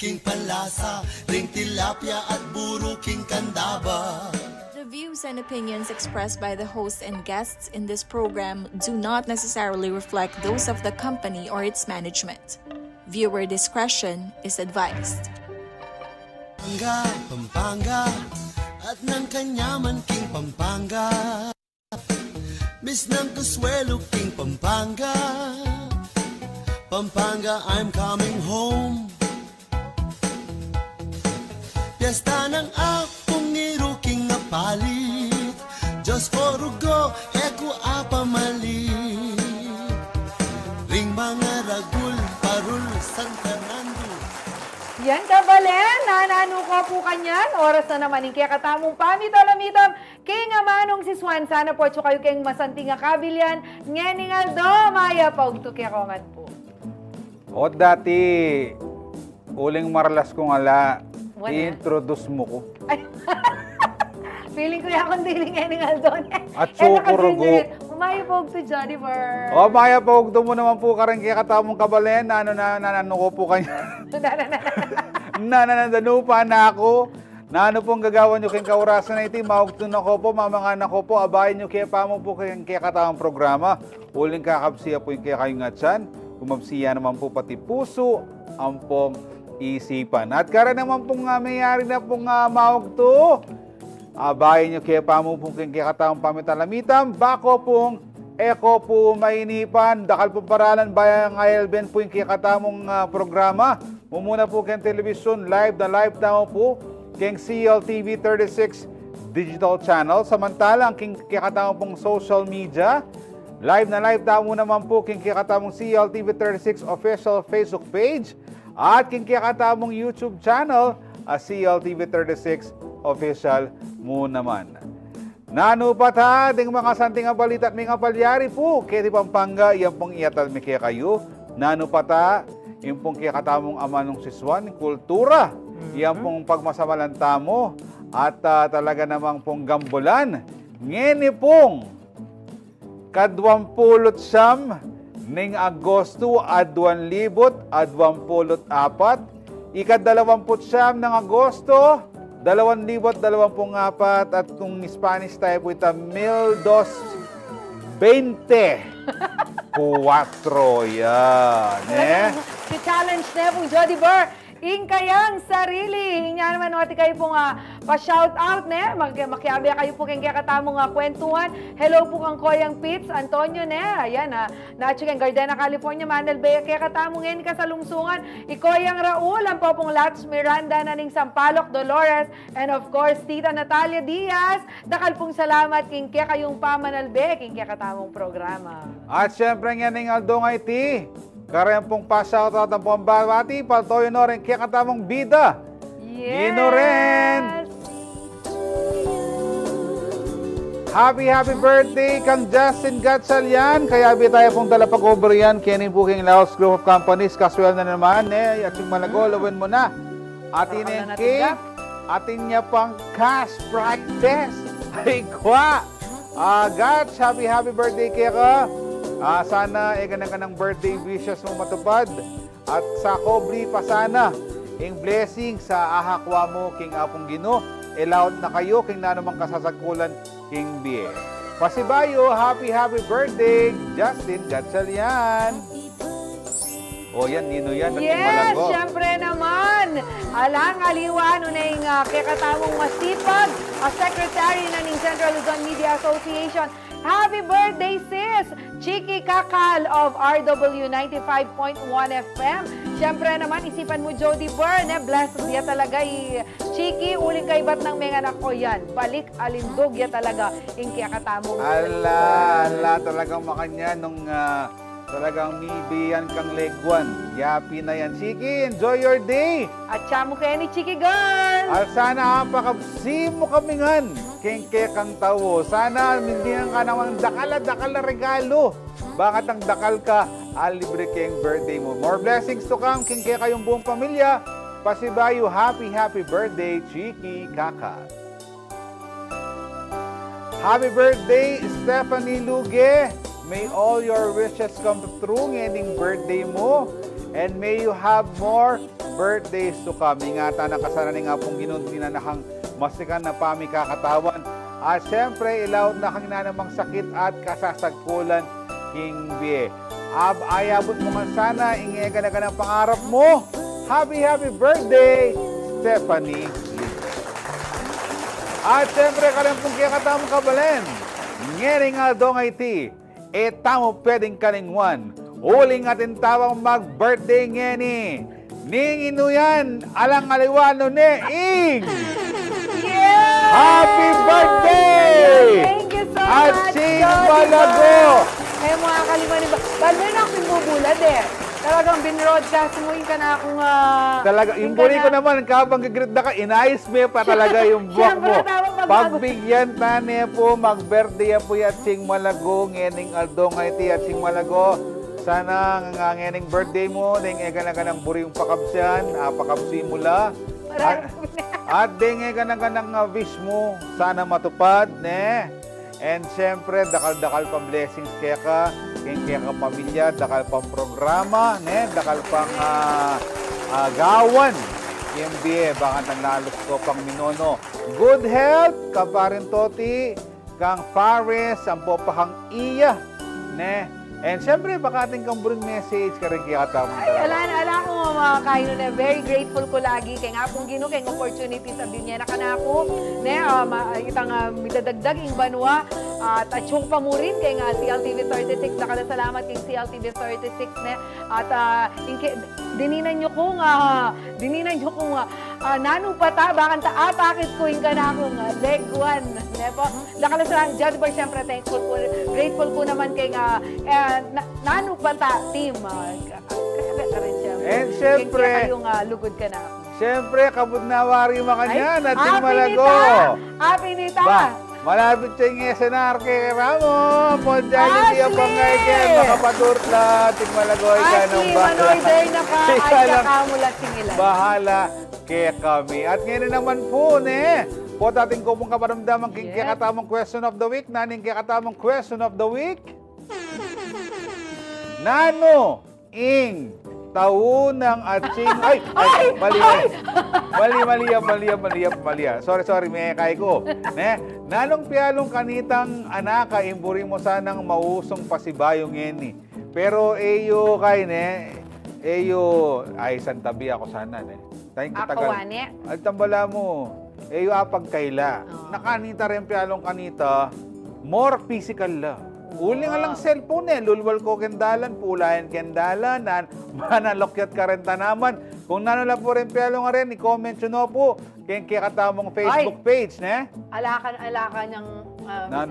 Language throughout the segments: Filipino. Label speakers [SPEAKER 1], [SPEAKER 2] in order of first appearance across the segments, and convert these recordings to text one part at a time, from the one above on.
[SPEAKER 1] king palasa, ring tilapia at buro king kandaba.
[SPEAKER 2] The views and opinions expressed by the host and guests in this program do not necessarily reflect those of the company or its management. Viewer discretion is advised.
[SPEAKER 1] Pampanga, at ng kanyaman king Pampanga. Miss ng Consuelo king Pampanga. Pampanga, I'm coming home. Piyesta ng apong iruking nga palit. Diyos ko rugo, eko apamalit. Ring mga ragul, parul, San Fernando.
[SPEAKER 3] Yan kabalen, nanano ko po kanyan. Oras na naman, kaya katamong pamito-lamitam. Kaya nga manong si Swan, sana po kayo kayong masanting nga kabilyan. Ngening do, maya pa ugtukirongan po.
[SPEAKER 4] O dati, uling marlas kong ala,
[SPEAKER 3] Wala.
[SPEAKER 4] i-introduce mo ko.
[SPEAKER 3] Ay, feeling ko yakong diling ngening doon.
[SPEAKER 4] At sukurugo.
[SPEAKER 3] Umaya po ugto, Jennifer.
[SPEAKER 4] O Maya, pagugdo mo naman po karang kaya katamong kabalen, nanano ko po kanya. Nananandano pa na ako. Nano pong gagawan nyo kayong kaurasan na iti, maugtun ako po, mamangan ako po, abayin nyo kaya pa mo po kayong kaya katamong programa. Uling kakapsiya po yung kaya kayong ngatsan. Kumapsiya naman po pati puso, ang pong isipan. At kara naman pong mayari na pong maugto. Abayin nyo kaya pa mo pong kaya katamong pamitalamitam. Bako pong eko po mainipan. Dakal po paralan bayang ILBN po yung kaya katamong programa. Mumuna po kayong telebisyon, live na live tamo po kayong CLTV 36 digital channel. Samantalang kaya katamong pong social media, live na live tamo naman po kayong kaya katamong CLTV 36 official Facebook page at kaya katamong YouTube channel, CLTV 36 official mo naman. Nano pa ta, ding mga santing nga balita at mga palyari po, kaya di Pampanga, yan pong iatal mi kaya kayo. Nano pa ta, yung pong kaya katamong ama ng siswan, kultura, yan pong pagmasamalanta mo, at talaga namang pong gambulan. Ngeni pong, kadwampulot siyam, ning Agosto, adwan libot, adwampulot apat, ikadalawamput siyam ng Agosto, 2024 at kung Spanish tayo po ito, 1224. Yan.
[SPEAKER 3] Si challenge na pong Jody Burr. Ing kayang sarili. Hinya naman natin kayo pong pa-shout out ne. Makiabya kayo po kayong katamong kwentuhan. Hello po kang Koyang Pits, Antonio ne. Ayan Nacho kang Gardena, California, Manel Bay. Kaya katamong ngayon kasalungsungan. Ikoyang Raul, ang po pong Lats Miranda na ning Sampaloc, Dolores. And of course, Tita Natalia Diaz. Dakal pong salamat king kaya kayong pamanal Bay. King kaya katamong programa.
[SPEAKER 4] At syempre nga ning Aldo nga iti. Karayan pong pa-shoutout ang pong babati, paltoyo no rin kaya katamong bida.
[SPEAKER 3] Yes!
[SPEAKER 4] Ino rin! Happy birthday kang Justin Gatchalian. Kaya tayo pong dala pag-over yan. Kaya po kayong Laos Group of Companies. Kasuel na naman. At yung malago, lawin mo na. Atin yung cake. Atin niya pang cash practice. Ay, kwa! Gats, happy birthday kaya ka. Sana ganang ka ng birthday wishes mo matupad. At sa Kobli pa sana, yung blessing sa ahakwa mo, king apong Gino. Laut na kayo, king nanamang kasasagkulan, king Bie. Pasibayo, happy birthday, Justin Gatchalian. O yan, Nino yan.
[SPEAKER 3] Yes, syempre naman. Alang aliwan, unay kakatamong masipag, secretary na ng Central Luzon Media Association. Happy birthday, sis! Chiki Kakal of RW 95.1 FM. Syempre naman, isipan mo Jody Burr, blessed ya talaga. Chiki, uling kaibat ng mga anak ko yan. Balik alindog ya talaga. Inki akatamong.
[SPEAKER 4] Ala, talagang makanya nung talagang mibiyan kang legwan. Yapi na yan. Chiki, enjoy your day!
[SPEAKER 3] At siya mo kayo ni Chiki Girl!
[SPEAKER 4] At sana pakabsi mo kamingan. Kengke kang tawo. Sana hindi ka namang dakal na regalo. Bakit ang dakal ka, libre kayong birthday mo. More blessings to come. Kengke kayong buong pamilya. Pasibayo, happy birthday, Chiki Kaka. Happy birthday, Stephanie Luge. May all your wishes come true ngayong birthday mo. And may you have more birthdays to come. Ingatan na kasana ni nga pong ginundi na nakang masikan na pami kakatawan. At syempre, ilaw na kang namang sakit at kasasagkulan king biye. Ayabot mo man sana, ingega na ka ng pangarap mo. Happy birthday, Stephanie Lee. At syempre, kalang pong kakatamang kabalen. Ngering aldong IT, tamo pwedeng kalingwan. Uling atin tawang mag-birthday ngeni. Ning inuyan, alang aliwano ni Ing.
[SPEAKER 3] Yeah!
[SPEAKER 4] Happy birthday!
[SPEAKER 3] Thank you so
[SPEAKER 4] At
[SPEAKER 3] much,
[SPEAKER 4] Sing
[SPEAKER 3] Jody
[SPEAKER 4] Malago!
[SPEAKER 3] Bar. Eh, mga kaliman ba? Balo na akong bubulad eh. Talagang binroadcast mo yung ka na akong...
[SPEAKER 4] Talaga, yung buri ko naman, kapag gagrit na ka, inayos mo pa talaga yung buwak mo.
[SPEAKER 3] Siyempre, tama,
[SPEAKER 4] Pagbigyan tane po, mag-birthday po at Sing Malago, ngening aldong IT at Sing Malago. Sana nga ngening birthday mo, ding ega na ka ng buri yung pakabsyan, pakabsi mula. At ding ega na ka ng wish mo, sana matupad, ne? And siyempre, dakal-dakal pa blessings kaya ka pamilya, dakal pang programa, ne? Dakal pang gawan. MBA, baka naglalos ko pang minono. Good health, kaparin Toti, kang Fares, ang popahang iya, ne? And siyempre, baka ating kamburing message ka rin kaya katamang
[SPEAKER 3] Ay, ala ko mga kayo na very grateful ko lagi kay nga pong Ginoo kay opportunity sa binya na kanako ne itang midadagdag ing banwa at atsong pamurin kay nga CLTV 36 nakasalamat kay CLTV 36 ne at dininan nyo kung nanu pata bakan ta apakit ko ing kanako leg 1 ne po nakasalamat Jody Bar syempre thankful ko grateful ko naman kay nga nanu pata team
[SPEAKER 4] And syempre,
[SPEAKER 3] yung lugod ka na.
[SPEAKER 4] Syempre, kabudnawari makanya na Ting Malago.
[SPEAKER 3] Happy Nita!
[SPEAKER 4] Ba, malapit siya yung SNR kay Ramo. Pondian, hindi ang pangayken. Makapaturla, Ting Malago.
[SPEAKER 3] Ashley, Manoy, there na ka. Ay, kakamulat singilan.
[SPEAKER 4] Bahala kay kami. At ngayon naman po, ne, po ating kupong kaparamdaman king kakatamang question of the week. Naning kakatamang question of the week. Nano, ing, taunang atsing... Mali. Sorry, may kay ko. Ne? Nanong pialong kanitang anaka, imburi mo sanang mausong pasibayong ngeni. Pero ay santabi ako sana, ne? Tayong katagal.
[SPEAKER 3] Akawane?
[SPEAKER 4] Ay, tambala mo. Apag kaila. Nakanita rin pialong kanita, more physical la. Uli nga lang cellphone lulwal ko kendalan, pulayan kendalan, manalokyat ka rin tanaman. Kung nanula po rin piyalo nga rin, i-comment nyo po kaya katamong Facebook page, ne?
[SPEAKER 3] Alakan ng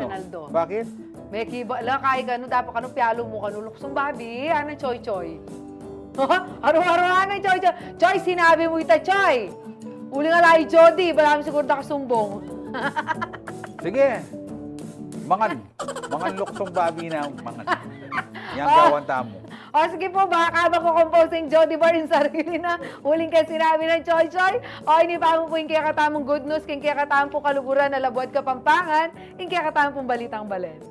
[SPEAKER 3] Naldo.
[SPEAKER 4] Bakit?
[SPEAKER 3] May kiba, kaya gano, dapat kano piyalo mo, kano luksong babi, ano choy-choy. Araw-araw choy-choy. Choy, sinabi mo ita, choy. Uli nga lai, Jody, marami siguro nakasumbong.
[SPEAKER 4] Sige. Mangan luksong babi na, Yang gawan tamo.
[SPEAKER 3] O sige po, baka habang ko composing Jody Bar yung sarili na uling ka sinabi ng Choy Choy. O ini pa mo po yung kaya katamong good news, yung kaya katamong po kaluguran na Labuad Kapampangan, yung kaya katamong pong Balitang Balen.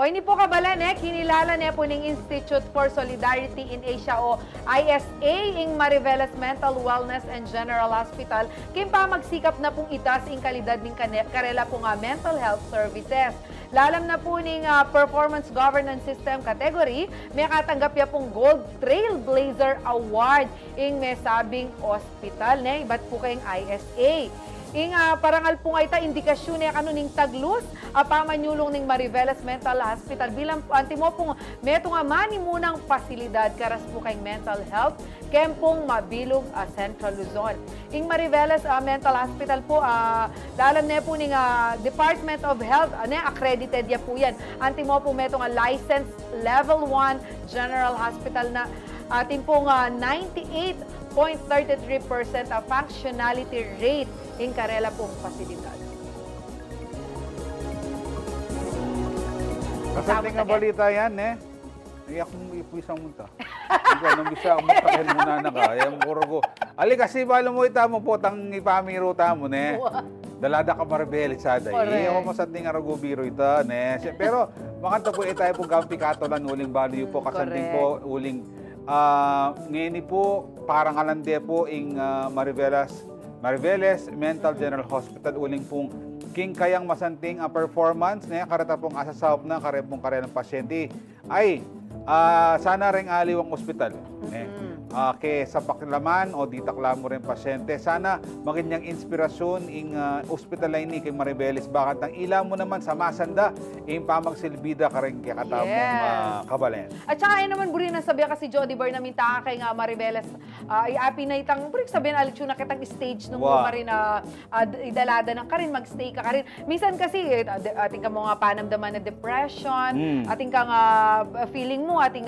[SPEAKER 3] O ini po kabalan kinilala niya po ng Institute for Solidarity in Asia o ISA ing Mariveles Mental Wellness and General Hospital kimpa magsikap na pong itas ing kalidad ning karela po nga mental health services. Lalam na po ning Performance Governance System category, may katanggap ya pong Gold Trailblazer Award ing may sabing hospital ne iba't po kayong ISA. Ing parangal po nga ita indikasyon niya kanuning taglus pamanyulong ning Mariveles Mental Hospital bilang antimo pong meto nga manimunang pasilidad karas po kay mental health kempong mabilog Central Luzon. Ing Mariveles Mental Hospital po dalam niya po ning Department of Health accredited ya po yan. Antimo po meto nga licensed level 1 General Hospital na ating pong 98.33% functionality rate in karela pong pasilidad.
[SPEAKER 4] Kasanting nga balita yan, Ay, akong ipuisang munta. Ikaw, nang bisa, umutakin muna na ka. Ayan, mukuro ko. Ali, kasi balo mo ita mo po, tang ipamiro ta mo, dalada ka maribelisada.
[SPEAKER 3] Correct.
[SPEAKER 4] Ako masanting arago biro ita, ne. Pero makanta po tayo po gampi katolan uling value po kasanting po uling ngayon po parang alande po ing Mariveles Mental General Hospital uling pong king kayang masanting performance ne karata pong asasawop na kare pong kare ng pasyente ay sana ring aliwang ospital. Ke sa pakilaman o ditakla mo rin pasyente. Sana maginyang inspirasyon ing ospital line ni kay Maribeles. Bakit ang ila mo naman sa masanda ing pamagsilbida ka rin kaya katamong kabalen.
[SPEAKER 3] At saka yun naman, buri na sabi kasi Jody Bar namin taka kay nga Maribeles, iapi na itang, buri sabihin alitso na kitang stage nung
[SPEAKER 4] Wow.
[SPEAKER 3] rin idalada ng karin, magstay ka karin. Minsan kasi, ating ka mga panamdaman na depression, ating ka nga feeling mo, ating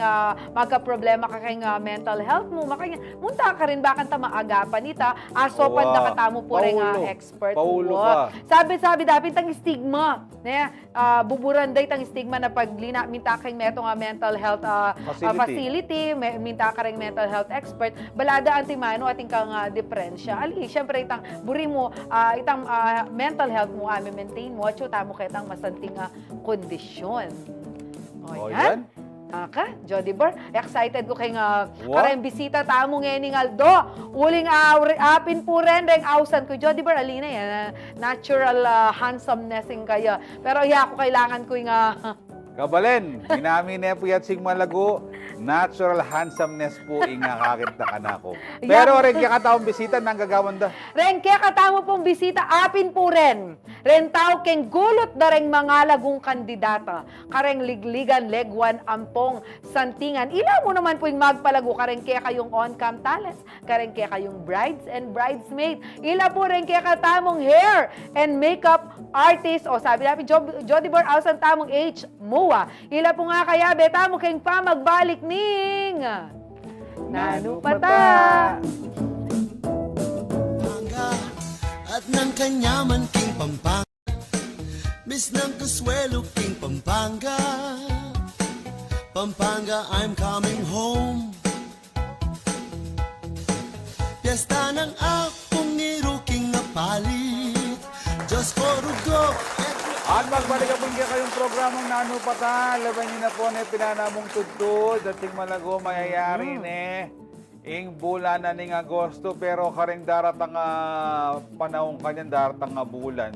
[SPEAKER 3] magka-problema ka kay nga mental health mo, makanya, munta ka rin bakan ta maagapan ita, asopan
[SPEAKER 4] Wow.
[SPEAKER 3] na katamo po rin nga
[SPEAKER 4] Paulo.
[SPEAKER 3] expert
[SPEAKER 4] Paulo
[SPEAKER 3] mo.
[SPEAKER 4] ka.
[SPEAKER 3] Sabi dapat tang stigma, ne, buburanday tang stigma na paglina minta kay meto nga mental health facility, minta ka ring mental health expert, balada ang timano ating kang depresya. Ali, syempre itang buri mo, itang mental health mo, maintain mo, at tamo kay itang masanting kondisyon. O, yan. Ka, Jody Bar, excited ko kay nga karayang bisita tamo ngayon Aldo. Uling apin po rin ausan ko. Jody Bar, alina yan, natural handsomenessing kaya. Pero iya ko kailangan ko nga
[SPEAKER 4] Kabalen, minamin na po yan sing malago, natural handsomeness po inga kakit na kanako. Pero rin kaya kataong bisita nang gagawan da.
[SPEAKER 3] Ren kaya katamo pong bisita, apin po ren. Ren tao keng gulot da ring mga lagong kandidata. Kareng ligligan, legwan, ampong, santingan. Ila mo naman po yung magpalago. Kareng kaya kayong on-cam talents. Kareng kaya kayong brides and bridesmaid. Ila po ren kaya katamong hair and makeup artist. O sabi namin, Jody Bar, ausan tamong age, MOA. Ila po nga kaya, betamo keng pa magbalik ning nanupata.
[SPEAKER 1] Pampanga at ng kanyaman king Pampanga, Miss ng Kasuelo king Pampanga. Pampanga, I'm coming home. Piyesta ng akong iruking napalit, Diyos ko rugo.
[SPEAKER 4] At magbalik po kayong programang nanupata. Laban niyo na po na pinanamong tudtod. Dating malago mayayari ing bulan na ning Agosto. Pero karing daratang panahon kanyan, daratang bulan.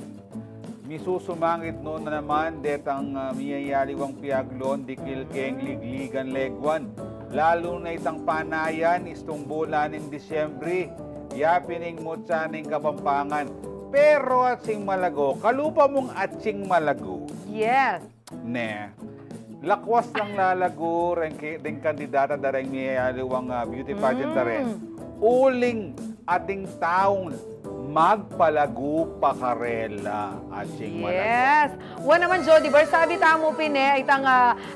[SPEAKER 4] Misusumangit noon na naman detang miyayaliwang piaglon, dikil keng ligligan legwan. Lalo na itang panayan, istong bulan ng Disyembre. Yapining mutsaning Kapampangan. Pero atsing malago, kalupa mong atsing malago.
[SPEAKER 3] Yes.
[SPEAKER 4] Ne. Lakwas lang lalago, rin kandidata da rin miyayaliwang beauty pageant da rin. Uling ating taong magpalago pakarela atsing malago.
[SPEAKER 3] Yes. Wa naman Jody Bar, sabi tamo pine, itang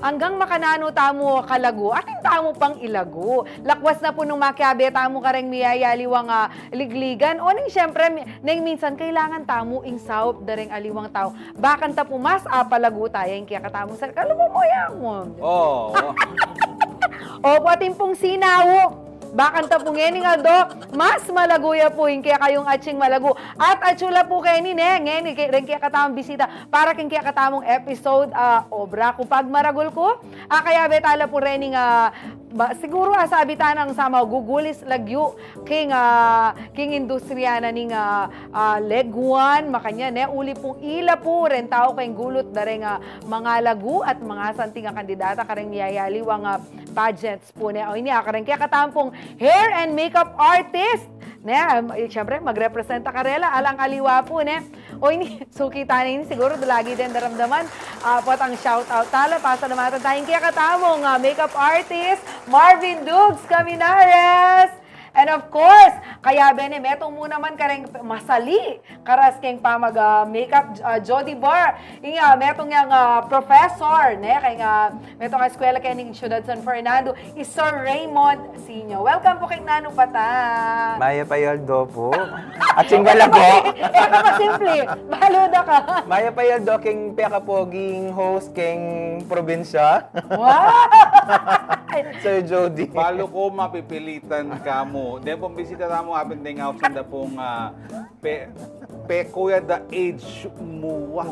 [SPEAKER 3] hanggang makanano tamo kalago, ating tamo pang ilago. Lakwas na po nung makiabe tamo kareng miyayaliwang ligligan. O ning syempre, nang minsan kailangan tamo ing saup dareng aliwang tao. Bakan ta po mas palago tayo, yung kaya katamo sa kalumumoyang mo.
[SPEAKER 4] Oo.
[SPEAKER 3] O pating pong sinawo. Bakan ta po ngayon nga do, mas malaguya po yung kaya kayong atsing malago. At atsula po kayo ni ngayon rin kaya katamang bisita para king kaya katamang episode obra ko pag maragol ko. Kaya betala po rin siguro sabi tanang sama gugulis lagyo king industriya na ning legwan makanya uli pong ila po ren tao kayong gulot da rin mga lagu at mga santing kandidata kareng niyayaliwang pageants po o ini kareng kaya katampong hair and makeup artist siyempre magrepresenta karela alang aliwa po o ini sukita ini siguro lagi din daramdaman pot ang shout out tala pasa naman tayong kaya katamong makeup artist Marvin Dukes Caminares. And of course, kaya metong mo naman kareng masali karas keng pamag makeup Jody Bar. Inga metong yang professor kay nga metong eskwela kay ning Ciudad San Fernando is Sir Raymond Sinyo. Welcome po kay Nano Pata.
[SPEAKER 5] Maya Payaldo po. At sing malago.
[SPEAKER 3] Eka pa simple. Maluda ka.
[SPEAKER 5] Maya Payaldo king peka poging host king probinsya.
[SPEAKER 3] Wow!
[SPEAKER 5] Sir Jody.
[SPEAKER 4] Palo ko mapipilitan ka mo. Then pong bisita mo apin ding out sa pong kuya da age muwa.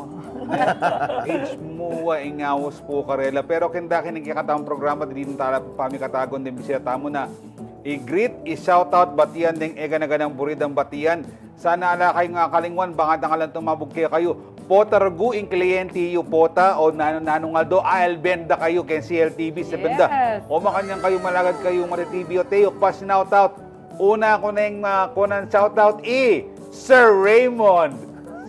[SPEAKER 4] Age muwa ingawas po karela. Pero kenda kinikikatang programa din tala pami katagon din bisita mo na i-greet, i-shoutout batian ding ega-naganang buridang batian. Sana ala kayo nga kalingwan, bangad ang alang tumabog kayo. Pota ragu in kliyente yu pota o nanong aldo I'll benda kayo kay CLTV sa benda.
[SPEAKER 3] Yes.
[SPEAKER 4] O makanyang kayo malagad kayo TV o teyok pa sinoutout. Una ko na yung kunan shoutout Sir Raymond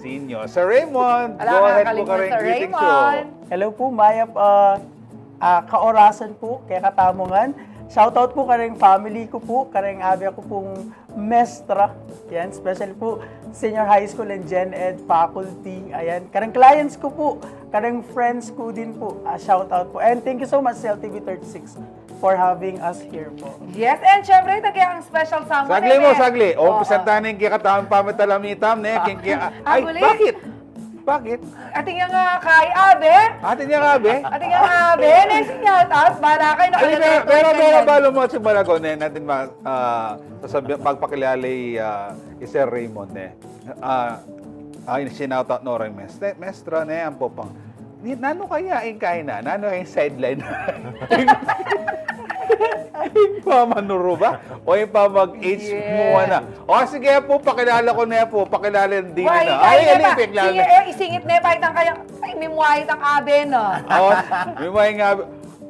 [SPEAKER 4] Senior. Sir Raymond,
[SPEAKER 3] Wala
[SPEAKER 4] go
[SPEAKER 3] kang
[SPEAKER 4] ahead po
[SPEAKER 3] kalimutan,
[SPEAKER 4] ka rin
[SPEAKER 3] Sir
[SPEAKER 4] greetings
[SPEAKER 3] Raymond.
[SPEAKER 6] Hello po, Mayap. Kaorasan po, kaya katamungan. Shoutout po kareng family ko po, kareng abi ako pong mestra. Yan, special po senior high school and gen ed faculty. Ayan, kareng clients ko po, kareng friends ko din po. Shoutout po. And thank you so much, CLTV 36, for having us here po.
[SPEAKER 3] Yes, and syempre, ang special someone.
[SPEAKER 4] Sagli mo, sagli. O,
[SPEAKER 3] Oo.
[SPEAKER 4] presentanin kaya katawang pamitalamitam, ne? Ay,
[SPEAKER 3] Huli.
[SPEAKER 4] bakit? Bakit?
[SPEAKER 3] Ating nga kay Abe.
[SPEAKER 4] Atin niya nga, be?
[SPEAKER 3] Ating nga Abe. Next shout out. Bahala kayo
[SPEAKER 4] Ay,
[SPEAKER 3] nakalagay.
[SPEAKER 4] pero balo mo si Malagon, eh, natin pagpakilali Sir Raymond, eh. Sinoutout no rin mestra, ne, ang popang. Nano kaya yung kaina? Nano yung sideline? Yung pamanuro ba? O yung pa mag-age mo na? O sige po, pakilala ko na po. Pakilala din
[SPEAKER 3] Why,
[SPEAKER 4] na.
[SPEAKER 3] kaya ba?
[SPEAKER 4] Olympic lang.
[SPEAKER 3] Isingit na pa itang kaya. Ay, mimuhay itang Abe, no?
[SPEAKER 4] May mga nga.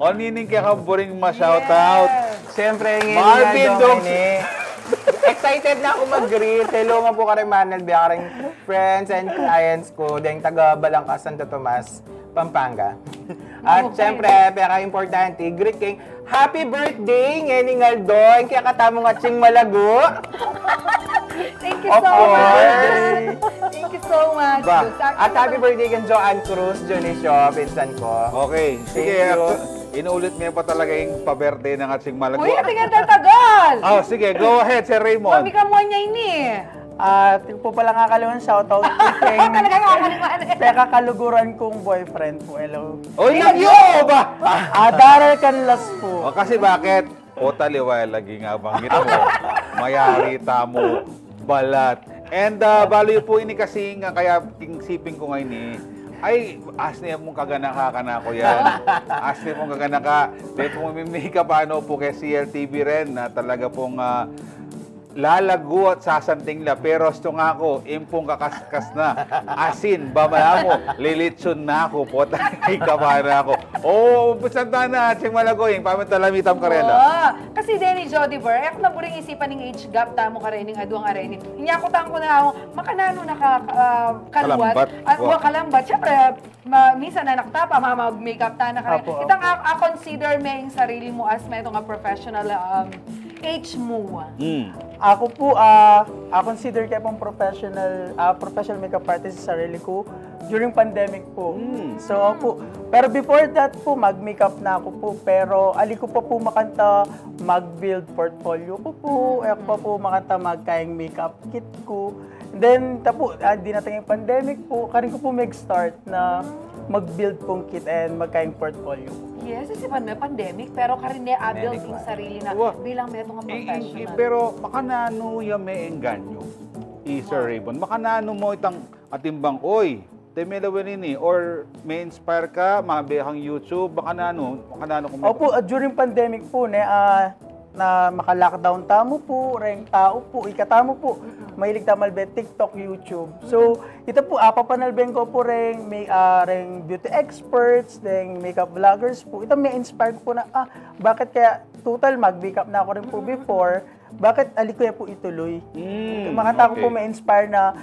[SPEAKER 4] O nining kaya ka buring ma-shoutout.
[SPEAKER 5] Siyempre,
[SPEAKER 4] Marvin Dogs.
[SPEAKER 5] Excited na ako mag-greet. Hello nga po ka rin, Manal Bia, ka rin friends and clients ko. Dahil taga Balangkas, Santo Tomas, Pampanga. At siyempre, peka-importante, greet king happy birthday, Ngening Aldo. Kaya katamo nga Ching Malago.
[SPEAKER 3] Thank you
[SPEAKER 5] Of
[SPEAKER 3] so much.
[SPEAKER 5] course.
[SPEAKER 3] Thank you so much.
[SPEAKER 5] Ba? At happy birthday kay Joanne Cruz, Dionisio, pinsan ko.
[SPEAKER 4] Okay. Sige,
[SPEAKER 5] Thank you.
[SPEAKER 4] inuulit mo pa talaga yung pa-birthday ng ating Malago.
[SPEAKER 3] Uy, ating ang tatagal.
[SPEAKER 4] Oh, sige, go ahead, Sir Raymond.
[SPEAKER 3] Mami ka mo niya ini.
[SPEAKER 6] At yung po pala kakaliwan, shoutout po kay
[SPEAKER 3] Talaga kakalimutan.
[SPEAKER 6] Peka kaluguran kong boyfriend po. Hello.
[SPEAKER 4] Oy, nagyo ba?
[SPEAKER 6] Daryl Canlas po.
[SPEAKER 4] O kasi bakit? O taliway, lagi nga banggit mo. Mayari tamo, balat. And balo yun po ini kasi nga kaya siping ko ngayon eh. Ay, asne mong kaganaka ka na ko yan. Asne mong kaganaka. Dahil po mamimika paano po kay CLTV rin na talaga pong lalago at sasanting la. Pero ito nga ako, impong kakaskas na. Asin, bamala mo, lilitsun na ako. Potay ka pa na ako. Oo, pusanta na, Ching Malagoy. Pamitalamitam ka rin.
[SPEAKER 3] Kasi Denny Jodiver, ako na buring isipan ng age gap tamo ka rin, ng aduang arenin. Inyakutang ko na ako, makanano kaluwat.
[SPEAKER 4] Kalambat.
[SPEAKER 3] At
[SPEAKER 4] Wow.
[SPEAKER 3] Kalambat. Siyempre, minsan na nakatapa, mag-makeup ta na ka rin.
[SPEAKER 6] Apo, apo.
[SPEAKER 3] Itang consider may yung sarili mo as may itong professional age mo.
[SPEAKER 6] Ako po, consider kayo pong professional makeup artist sa sarili ko during pandemic po. So po, pero before that po, mag-makeup na ako po. Pero ali ko pa po makanta, mag-build portfolio ko po. Ako pa po makanta, magkaing makeup kit ko. And then, tapo, di natin yung pandemic po, karin ko po mag-start na mag-build pong kit and magkaing portfolio.
[SPEAKER 3] Yes, isipan may pandemic, pero karin niya build yung sarili na
[SPEAKER 4] Wow.
[SPEAKER 3] bilang may itong professional.
[SPEAKER 4] Pero makanano yung may engganyo, Sir Raymond. Makanano mo itang atimbang, oy, temelawin ini, or may inspire ka, mabihang YouTube, makanano kung may...
[SPEAKER 6] Opo, during pandemic po, na maka-lockdown tamo po, reng tao po, ikatamo po, mahilig tamalbe TikTok, YouTube. So, ito po, papanalben ko po reng, reng beauty experts, reng makeup vloggers po. Ito may inspired po na, bakit kaya total mag-makeup na ako rin po before, bakit alikuya po ituloy? Makata ko po may inspire na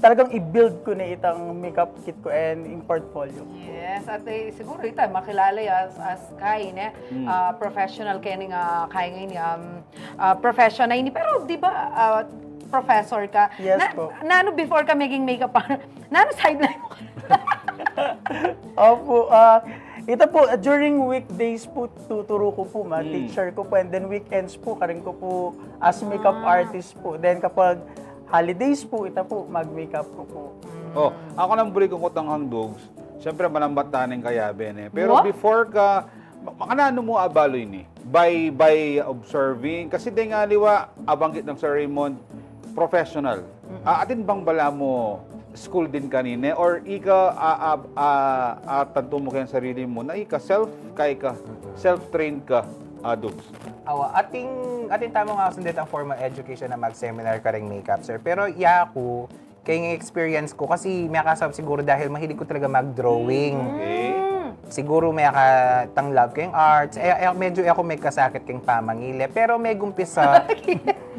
[SPEAKER 6] talagang i-build ko na itang makeup kit ko and in portfolio.
[SPEAKER 3] Yes, at siguro ito, makilala as Kai, professional kaya nga Kai ngayon, profession na ini. Pero di ba, professor ka?
[SPEAKER 6] Yes po.
[SPEAKER 3] Nano before ka maging makeup artist, nano sideline mo ka?
[SPEAKER 6] Opo, ito po, during weekdays po, tuturo ko po, teacher ko po, and then weekends po, karin ko po as makeup artist po. Then kapag holidays po, ito po, mag-makeup ko po.
[SPEAKER 4] Ako nang buli ko kutang hangdogs. Siyempre, malambatanin kaya, Bene. Pero
[SPEAKER 3] What?
[SPEAKER 4] before ka Makanano mo abalo ini? By observing, kasi di nga liwa, abanggit ng Sir Raymond, professional. Atin bang bala mo school din kanine or ika tanto mo kayang sarili mo na ika self-trained ka Dugs?
[SPEAKER 5] Ating tamo nga sundit ang formal education na mag-seminar ka ring makeup, sir. Pero ako, kaya experience ko, kasi may kasab siguro dahil mahilig ko talaga mag-drawing.
[SPEAKER 4] Okay.
[SPEAKER 5] Siguro may katanglab kayong arts. Medyo ako may kasakit kayong pamangile. Pero may gumpisa.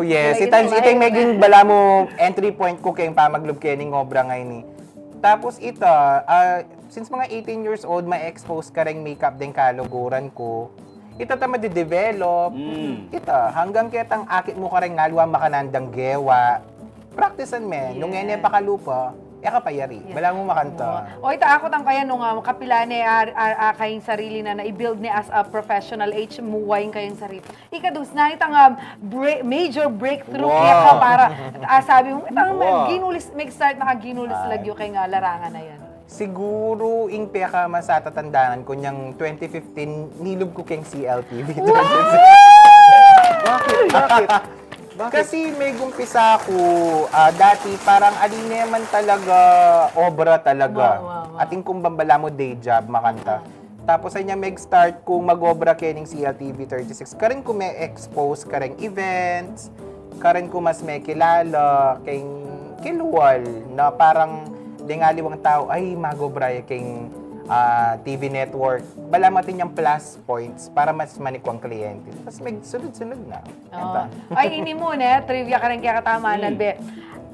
[SPEAKER 5] Yes, ito yung maging bala mo entry point ko kayong pamaglob kayo ng obra ngayon ni. Tapos ito, since mga 18 years old, ma-expose ka rin makeup din kaluguran ko. Ito tama de-develop. Ito, hanggang kitang akit mo ka rin ngalwa makanandang gewa. Practicean men. Nung ngayon pakalupa, kapayari. Bala mo makanta.
[SPEAKER 3] O ito ako tang kaya nung kapila ni kayong sarili na na-build ni as a professional age muwain kayong sarili. Ikadus na itang major breakthrough kaya ka para sabi mo itang ginulis start ginulis lagyo kay nga larangan na yan.
[SPEAKER 5] Siguro ing peka masatatandaan ko niyang 2015 nilog ko kayong CLTV.
[SPEAKER 4] Bakit?
[SPEAKER 5] Kasi may gumpisa ako, dati parang alin naman talaga, obra talaga.
[SPEAKER 3] Wow.
[SPEAKER 5] Ating kumbambala mo day job, makanta. Tapos ay niya mag-start kung mag-obra kening CLTV 36. Karin ko may expose, karing events, karin ko mas may kilala, kayong kiluwal, na parang dingaliwang tao, ay mag-obra kayong TV network, bala matin yung plus points para mas manikwang kliyente. Tapos may sunod-sunod na.
[SPEAKER 3] Ay, ini mo trivia ka rin kaya katamanan, be.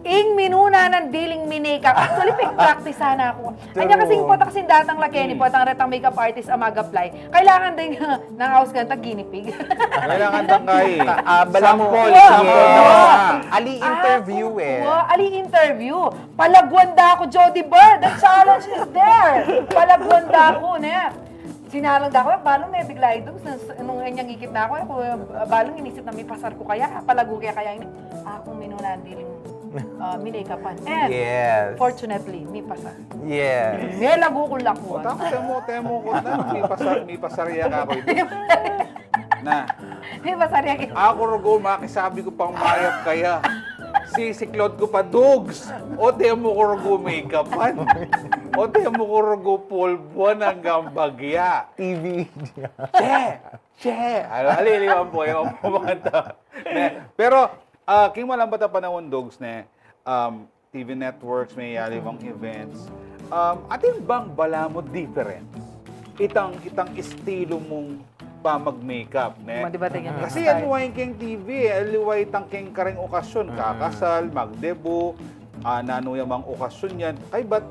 [SPEAKER 3] Ing minuna ng dealing minakeup. Actually, practice sana ako. Anya kasing po taksin datang lakeni po, tang retang makeup artist ang mag-apply. Kailangan din ng house ganta ginipig.
[SPEAKER 4] Kailangan tang kay.
[SPEAKER 5] Bala mo.
[SPEAKER 3] Wow.
[SPEAKER 5] Ali interview
[SPEAKER 3] Ali interview. Palagwanda ako, Jody Bird. The challenge is there. Palagwanda ako, Sinalang ako, balong may bigla ito. Nung kanyang ikip na ako, balong inisip na may pasar ko kaya, palago kaya ini. Akong minuna ang dealing minakapan. And
[SPEAKER 5] yes.
[SPEAKER 3] fortunately, may pasar.
[SPEAKER 5] Yes.
[SPEAKER 3] May lago ko lakuan.
[SPEAKER 4] Temo ko na. May pasarya ka ko ito. Na.
[SPEAKER 3] May pasar yan.
[SPEAKER 4] Ako rugo, makisabi ko pang mayap kaya. Sisiklod ko pa, Dugs. O temo ko rugo makeupan. O temo ko rugo pulbuan hanggang bagya.
[SPEAKER 5] TV.
[SPEAKER 4] Che! Aliliwan po yung pumakanta. Pero, king malambata panahon, Dugs, TV networks, may yalibang events. Atin bang bala mo different? Itang estilo mong mag-makeup, Kasi yan wain king TV, aliway tang king karing okasyon, kakasal, magdebo, nanuya mang okasyon yan. Ay, ba't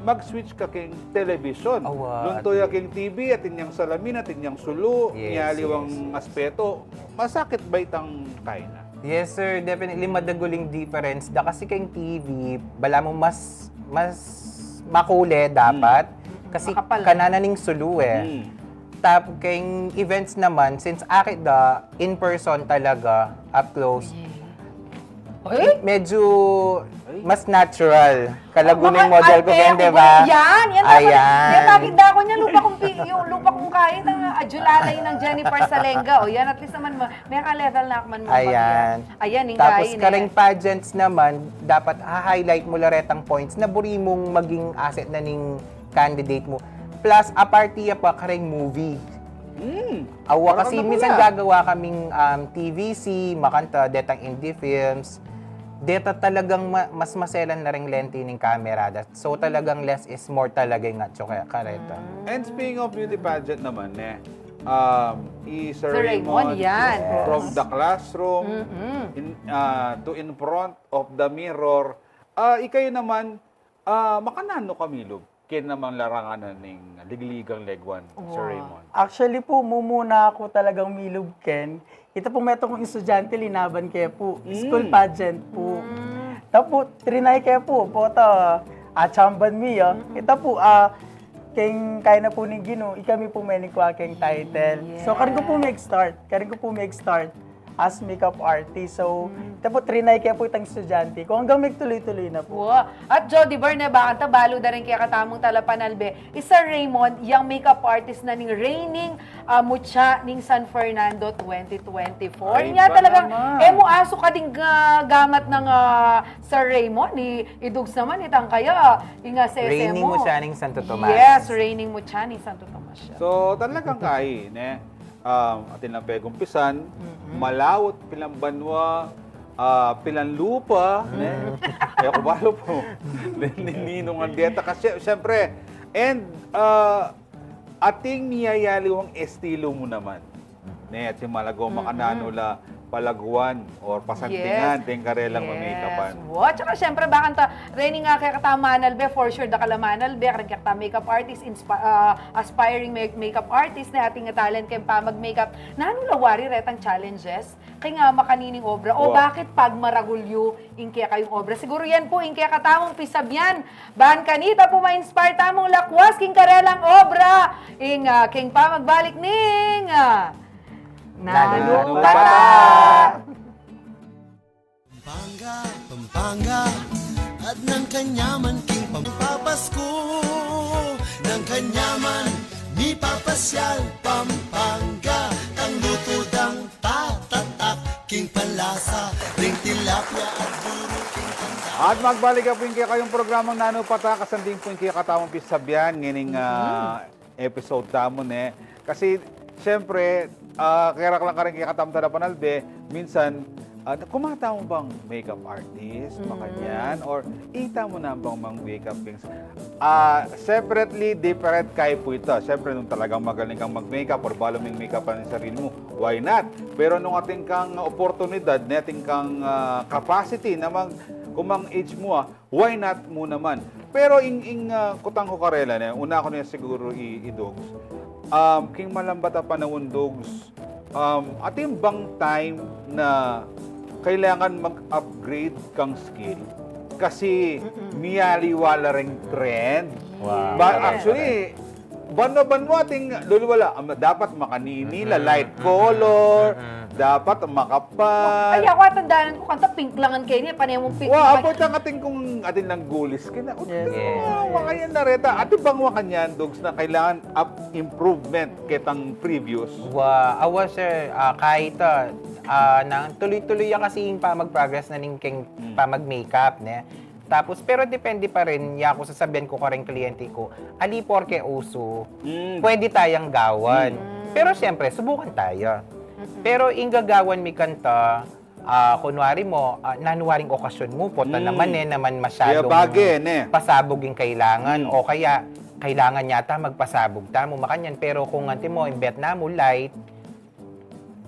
[SPEAKER 4] mag-switch ka king television? Luntoya king TV, atin yung salamin, atin yung sulo, niyaliwang aspeto. Masakit ba itang kaina?
[SPEAKER 5] Yes, sir. Definitely madaguling difference. Kasi kayong TV, bala mo mas makule dapat. Kasi kanananing sulu Tap kayong events naman, since akit in-person talaga, up close, medyo mas natural. Kalaguning model ko yan, di ba?
[SPEAKER 3] Yan!
[SPEAKER 5] Ayan.
[SPEAKER 3] Yan, nakita ko niya, yung lupa kong kain ng adjulalay ng Jennifer Salenga. O yan, at least naman, may ka-level na man mo.
[SPEAKER 5] Ayan.
[SPEAKER 3] Ayan, yung
[SPEAKER 5] Tapos
[SPEAKER 3] kain
[SPEAKER 5] karing pageants naman, dapat ha-highlight mo laretang points na buri mong maging asset na ning candidate mo. Plus, apartiya pa karing movie. Awa kasi minsan gagawa kaming TVC, makanta, detang indie films. Deta talagang mas maselan na ring lente ng camera. So talagang less is more talaga yung atso kaya kareta.
[SPEAKER 4] And speaking of beauty pageant naman, Sir
[SPEAKER 3] Raymond, yan.
[SPEAKER 4] From the classroom to in front of the mirror. Ikayo naman, makanano kamilog? Kin naman larangan ng ligligang legwan, Sir Raymond.
[SPEAKER 6] Actually po, mumuna ako talagang milog, Ken. Ito po meto kong estudyante, linaban kaya po. School pageant po. Tapos, trinay kaya po. Ito, chamban mi, Ito po, kaya na po ni Gino, ikami po may nikuha kayong title. So, karin ko po mag-start. as makeup artist. So, ito po, trinay kaya po itang estudyante ko. Hanggang may tuloy-tuloy na po.
[SPEAKER 3] Wow. At Jody Bar na ba, ang tabalo na rin kaya katamong talapanalbe, isa Raymond, yung makeup artist na ning reigning mutya ning San Fernando 2024.
[SPEAKER 4] Ay,
[SPEAKER 3] Niya
[SPEAKER 4] ba
[SPEAKER 3] talagang,
[SPEAKER 4] naman?
[SPEAKER 3] mo aso ka ding gamat ng Sir Raymond, idugs naman itang kaya, inga sese
[SPEAKER 5] Raining
[SPEAKER 3] mo.
[SPEAKER 5] mo siya ng Santo Tomas.
[SPEAKER 3] Yes, reigning mutya ni Santo Tomas siya.
[SPEAKER 4] So, talagang kain, atin lang pegumpisan, malawot, pilang banwa, pilang lupa, kaya kubalo po, ninong ang dieta. Kasi, syempre, and, ating niyayaliwang estilo mo naman. At si Malago, makananula, palaguan, or pasantingan, ting karelang mamikapan.
[SPEAKER 3] Wow, tsaka syempre, baka ta, reigning nga kaya katamanal be, for sure, dakalamanal be, kaya kata makeup artist, aspiring makeup artist na ating talent kaya pa mag-makeup. Nanulawari retang challenges, kaya nga makanining obra. O
[SPEAKER 4] Wow.
[SPEAKER 3] bakit pag maragulyo, inkaya kayong obra? Siguro yan po, inkaya katamong pisabyan. Bahan kanita po ma-inspire tamong lakwas, king karelang obra. King pa magbalik ning...
[SPEAKER 5] Nalo
[SPEAKER 3] Bata!
[SPEAKER 1] Pampanga, Pampanga, at ng kanyaman king pampapasko. Ng kanyaman, ni papasyal, Pampanga, tang lutudang tatatak, king palasa, ring tilapia at buro king tanda.
[SPEAKER 4] At magbalik po yung kayong programang Nano Pata, kasanding po yung kaya katamang pisabyan, nganing episode tamon Kasi, syempre, kaya lang ka rin kaya katamang tarapanalbe, minsan, kumata mo bang makeup artist, makanyan, or ita mo na bang mga makeup things? Separately, different kayo po ito. Siyempre, nung talagang magaling kang mag-makeup or baloming makeup ang sarili mo, why not? Pero nung ating kang oportunidad, nating kang capacity na kumang age mo, why not mo naman? Pero kutang ko karela na, una ko na siguro i-dogs. King malambata panahon dogs, ating bang time na kailangan mag-upgrade kang skill? Kasi niyaliwala ring trend.
[SPEAKER 5] Wow.
[SPEAKER 4] Actually, banwa ating lulwala. Dapat makaninila, light color, dapat makapal.
[SPEAKER 3] Ay, ako atandaan ko kanta, pink langan kayo niya, panay mong pink.
[SPEAKER 4] Wow, apo ang ating kung ating lang gulis kina.
[SPEAKER 6] Yes.
[SPEAKER 4] Wakanyan na reta. Ati bang wakanyan, dogs, na kailangan improvement kitang previous?
[SPEAKER 5] Awa sir, kahit nang tuloy-tuloy yan kasi yung pa mag-progress na ning pa mag-makeup ne. Tapos, pero depende pa rin, ako sasabihin ko kareng kliyente ko, ali porke uso, pwede tayang gawan. Pero siyempre, subukan tayo. Pero yung gagawan mi kanta, kunwari mo, nanuwaring okasyon mo, puta naman naman masyadong
[SPEAKER 4] Kaya bagay,
[SPEAKER 5] pasabog yung kailangan, o kaya kailangan yata magpasabog tamo makanyan. Pero kung anti mo, imbet na mo light,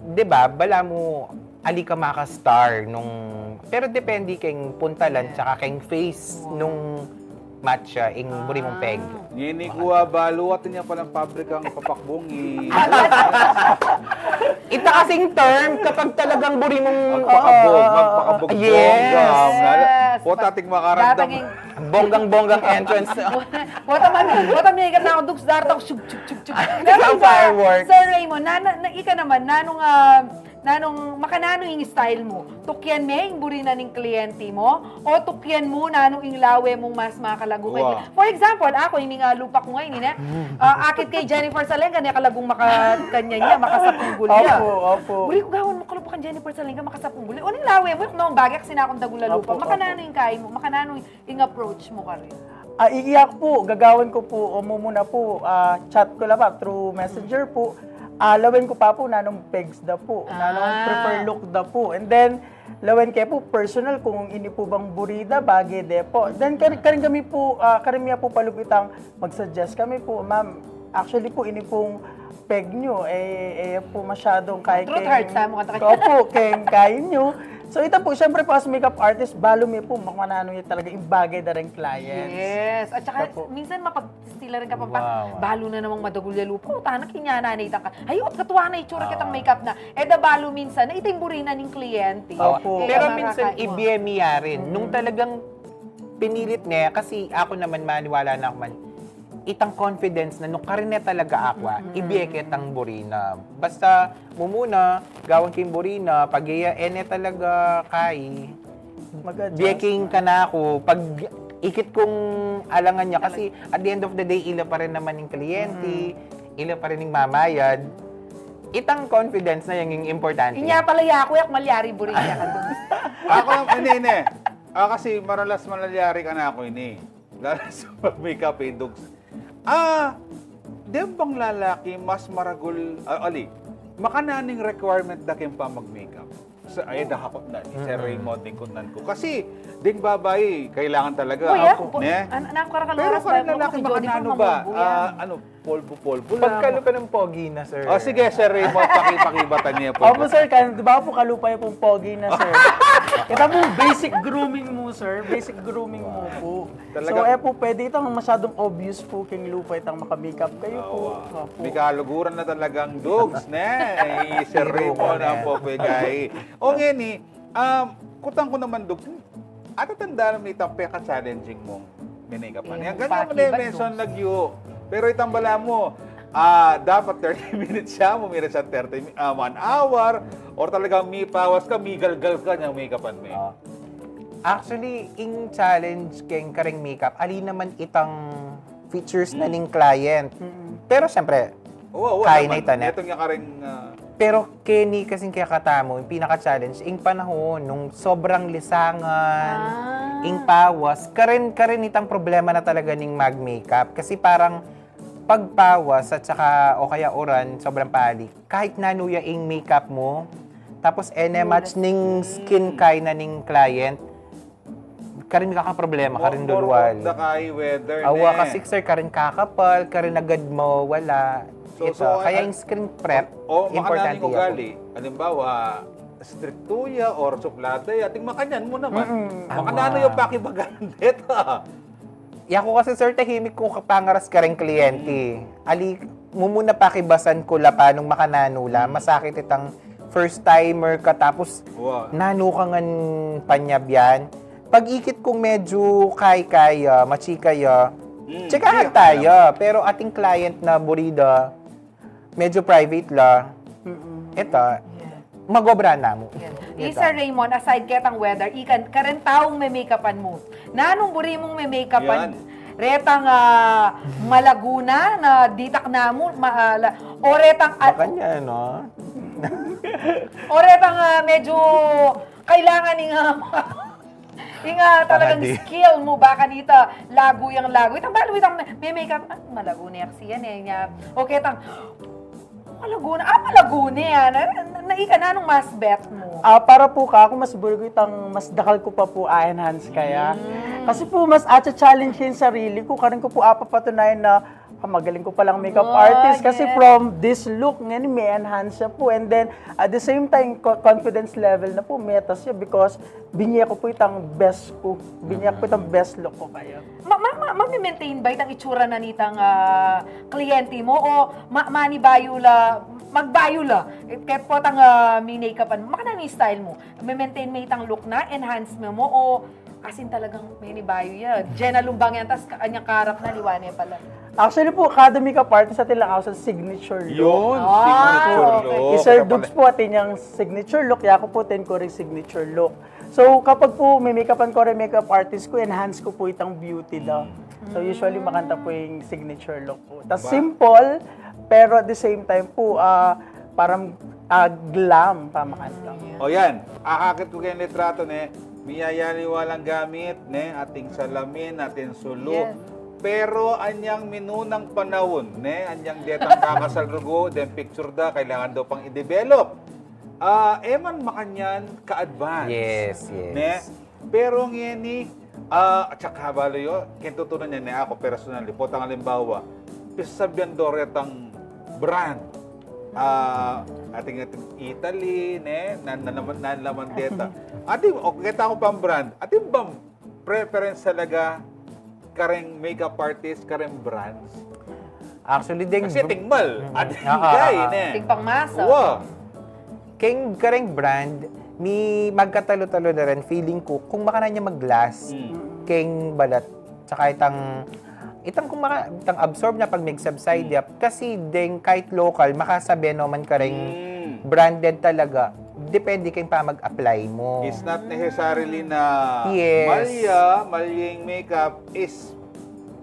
[SPEAKER 5] 'di ba? Bala mo ali ka maka-star nung pero depende kayong puntalan tsaka kayong face nung matcha ing buri mong peg.
[SPEAKER 4] Ngini kuha baluat niya palang pabrikang papakbong
[SPEAKER 5] Ita kasing term kapag talagang buri mong
[SPEAKER 4] magpakabog.
[SPEAKER 5] Yes.
[SPEAKER 4] Po tating makaramdam.
[SPEAKER 5] bonggang-bonggang entrance.
[SPEAKER 3] Wata man ikat na ako, duks dartang, shug.
[SPEAKER 5] Sa fireworks.
[SPEAKER 3] Sir Raymond, ika naman, nanong makanano yung style mo? Tukyan me, yung buri na ng kliyente mo? O tukyan mo, nanong yung lawe mong mas makalago kay
[SPEAKER 4] Wow.
[SPEAKER 3] For example, ako, yung lupa ko ngayon, akit kay Jennifer Salenga, niya kalagong makakanya niya, makasapong gulya.
[SPEAKER 6] Opo.
[SPEAKER 3] Buri ko gawin mo kalupa kan Jennifer Salenga, makasapong gulya. O nang lawe mo, yung noong bagay, kasi na akong dagula lupa.
[SPEAKER 6] Opo,
[SPEAKER 3] Makanano yung kain mo, makanano yung approach mo ka rin.
[SPEAKER 6] Iiyak po, gagawin ko po, o muna po, chat ko lang pa, through messenger po. Lawin ko pa po, nanong pegs da po, nanong prefer look da po. And then, lawin kayo po, personal, kung ini po bang burida, bagay de po. Then, karin kami po, karamiya po palupitang mag-suggest kami po, ma'am, actually po, ini pong peg nyo, po masyadong kay
[SPEAKER 3] Truth hurts, ha, mo kanta.
[SPEAKER 6] Opo, kaya nyo. So ito po, syempre po as makeup artist, balo mi po, makanano niya talaga yung bagay na rin clients.
[SPEAKER 3] Yes. At saka,
[SPEAKER 6] Opo.
[SPEAKER 3] minsan mapag-stila rin ka pa,
[SPEAKER 5] Wow.
[SPEAKER 3] balo na namang madagulya lupa. O, tanak kinyananay ka. Ayot, katuwa na itsura kitang makeup na. Da balo minsan, na itimburi na ng kliyente.
[SPEAKER 6] Opo.
[SPEAKER 5] Pero
[SPEAKER 3] Kaya
[SPEAKER 5] minsan,
[SPEAKER 3] makakain mo.
[SPEAKER 5] ibiyemiya rin. Nung talagang pinilit niya, kasi ako naman maniwala na ako man, itang confidence na nung karine talaga ako, ibiyeket ang burina. Basta mumuna, gawin kayong burina, pag ene talaga kay,
[SPEAKER 6] Mag-adjust.
[SPEAKER 5] biyeking ka na ako, pag ikit kong alangan niya, kasi at the end of the day, ila pa rin naman yung kliyente, ila pa rin yung mamayad, itang confidence na yung importante.
[SPEAKER 3] Inya pala yako yak malyari buri niya ka dun.
[SPEAKER 4] Ako, hindi. Kasi maralas malalyari ka na ako ini. Lalo sa pag-makeup dugs. Di bang lalaki mas maragul, makananing requirement da kin pa mag-makeup? Ay, dahakot na, ni Sir Raymond, din kunan ko. Kasi, ding babae, kailangan talaga.
[SPEAKER 3] Kuya,
[SPEAKER 4] ne?
[SPEAKER 3] anak ko rin
[SPEAKER 4] Pero kung lalaki, makanano ba? Polvo-polvo lang.
[SPEAKER 5] Pagkalo ka ng pogi na, sir.
[SPEAKER 4] Sige, Sir Raymond, pakibatan niya po.
[SPEAKER 6] Opo, sir. Di ba po kalupay pong pogi na, sir? Ito po, basic grooming mo, sir. Basic grooming mo po.
[SPEAKER 4] Talaga-
[SPEAKER 6] So, po, pwede itang masyadong obvious po king lupay itang makamakeup kayo po. Opo.
[SPEAKER 4] May kaluguran na talagang dogs, ne? Ay, Sir Raymond, ang popegay. O ngeni, kutang ko naman, dogs, atatanda naman itang peka-challenging mong minikapan. Yan, ganyan mo na yung mention nagyo. Pero itang bala mo, dapat 30 minutes siya, mumira siya 1 hour, or talagang may pawas ka, may galgal ka niyang make-upan mo.
[SPEAKER 5] Actually, in challenge keng karing makeup, ali naman itang features na ning client. Pero syempre, kaya na itanet.
[SPEAKER 4] Ito nga ka rin,
[SPEAKER 5] Pero Kenny kasing kaya katamo, yung pinaka-challenge, ing panahon, nung sobrang lisangan, ing pawas, karin itang problema na talaga ning mag-makeup. Kasi parang pagpawas at saka o kaya oran, sobrang pali. Kahit nanuya ing makeup mo, tapos match ning skin kay na ning client, karin kakaproblema, karin dulwal.
[SPEAKER 4] the kay weather,
[SPEAKER 5] Awa
[SPEAKER 4] ne?
[SPEAKER 5] kasi sir, karin kakapal, karin agad mo, wala. Kaya yung screen prep,
[SPEAKER 4] makananing
[SPEAKER 5] importante yan.
[SPEAKER 4] ugali, halimbawa, strictuya or suplada, ating makanyan mo naman. Makanano yung pakibagan dito.
[SPEAKER 5] Yako kasi sir, tahimik kung kapangaras ka rin kliyente. Ali, mumuna pakibasan ko la panong makananula, masakit itang first timer ka, tapos
[SPEAKER 4] Wow.
[SPEAKER 5] nano ka ngan panyab yan. Pag-ikit kung medyo kaya, machikaya, tsikahan tayo. Pero ating client na burida, medyo private la, ito, magobra na mo.
[SPEAKER 3] Sir Raymond, aside ketang weather, ikan karen taong may makeupan mo. Nanong buri mong may makeupan?
[SPEAKER 4] Yan.
[SPEAKER 3] Retang malaguna na ditak na mo, o retang
[SPEAKER 5] Baka niya, no?
[SPEAKER 3] o retang medyo kailangan talagang
[SPEAKER 5] di.
[SPEAKER 3] skill mo baka dito lago yung lago. Itang balo itang may makeup malago na yan niya. Okay tang malaguna yan. Naika na nung mas bet mo.
[SPEAKER 6] Para po ka, ako mas burgo itang mas dakal ko pa po enhance kaya. Kasi po mas challenge yung sarili ko. Karin ko po papatunayan na magaling ko palang makeup artist. Kasi from this look, ngayon may enhance siya po. And then, at the same time, confidence level na po, meta siya because binye ko po itang best ko. Binye ko po itang best look ko kaya.
[SPEAKER 3] Mami-maintain ba itang itsura na nitang kliyente mo o manibayula, magbayula? Kahit po itang may-makeupan mo, makana yung style mo. May-maintain mo itang look na, enhance mo o asin talagang may nibayo yan. Jenna Lumbang yan, tas kanyang karap na liwanay pala.
[SPEAKER 6] Actually po, kada makeup artist natin lang ako sa signature look.
[SPEAKER 4] Yun, signature
[SPEAKER 3] okay.
[SPEAKER 4] look.
[SPEAKER 6] Sir Dubs po atin yung signature look, yako po tin ko rin signature look. So kapag po may make-upan ko rin makeup artist ko, enhance ko po itang beauty daw. So usually makanta po yung signature look po. Tas simple, pero at the same time po, parang glam pa makanta.
[SPEAKER 4] O yan, akakit ko kayo litrato, ne? Miyayali walang gamit, ne? Ating salamin, ating sulok.
[SPEAKER 3] Yes.
[SPEAKER 4] Pero anyang minunang panahon, ne? Anyang detang kakasalrugo, then picture da, kailangan daw pang i-develop. Eman makanyan ka-advance.
[SPEAKER 5] Yes.
[SPEAKER 4] Ne? Pero ngeni, at saka balo yun, kintutunan niya na ako personally, po tang halimbawa, pisasabihan do retang brand. Ating Italy, ne? Nanlaman deta. Ating, kita ko pang brand. Ating bang preference talaga kareng makeup artist, kareng brands?
[SPEAKER 5] Actually, ding
[SPEAKER 4] Kasi tingmal. Ating guy, ne?
[SPEAKER 3] Ting pangmasa.
[SPEAKER 4] Wow.
[SPEAKER 5] Keng kareng brand, mi magkatalo-talo na rin, feeling ko, kung makana niya mag-glass, keng balat, tsaka itang kung itang absorb na pag mag-subside kasi din kahit local, makasabi naman ka rin branded talaga. Depende kayong pa mag-apply mo.
[SPEAKER 4] It's not necessarily na
[SPEAKER 5] Yes.
[SPEAKER 4] malyang makeup is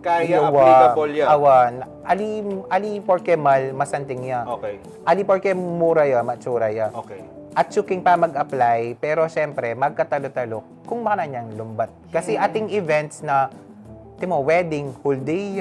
[SPEAKER 4] kaya applicable ya.
[SPEAKER 5] Awan. Ali porke mal, masanting ya.
[SPEAKER 4] Okay.
[SPEAKER 5] Ali porke mura ya, matsura ya.
[SPEAKER 4] Okay.
[SPEAKER 5] At suking pa mag-apply, pero siyempre, magkatalo-talo kung baka na niyang lumbat. Kasi ating events na, timo, wedding, whole day,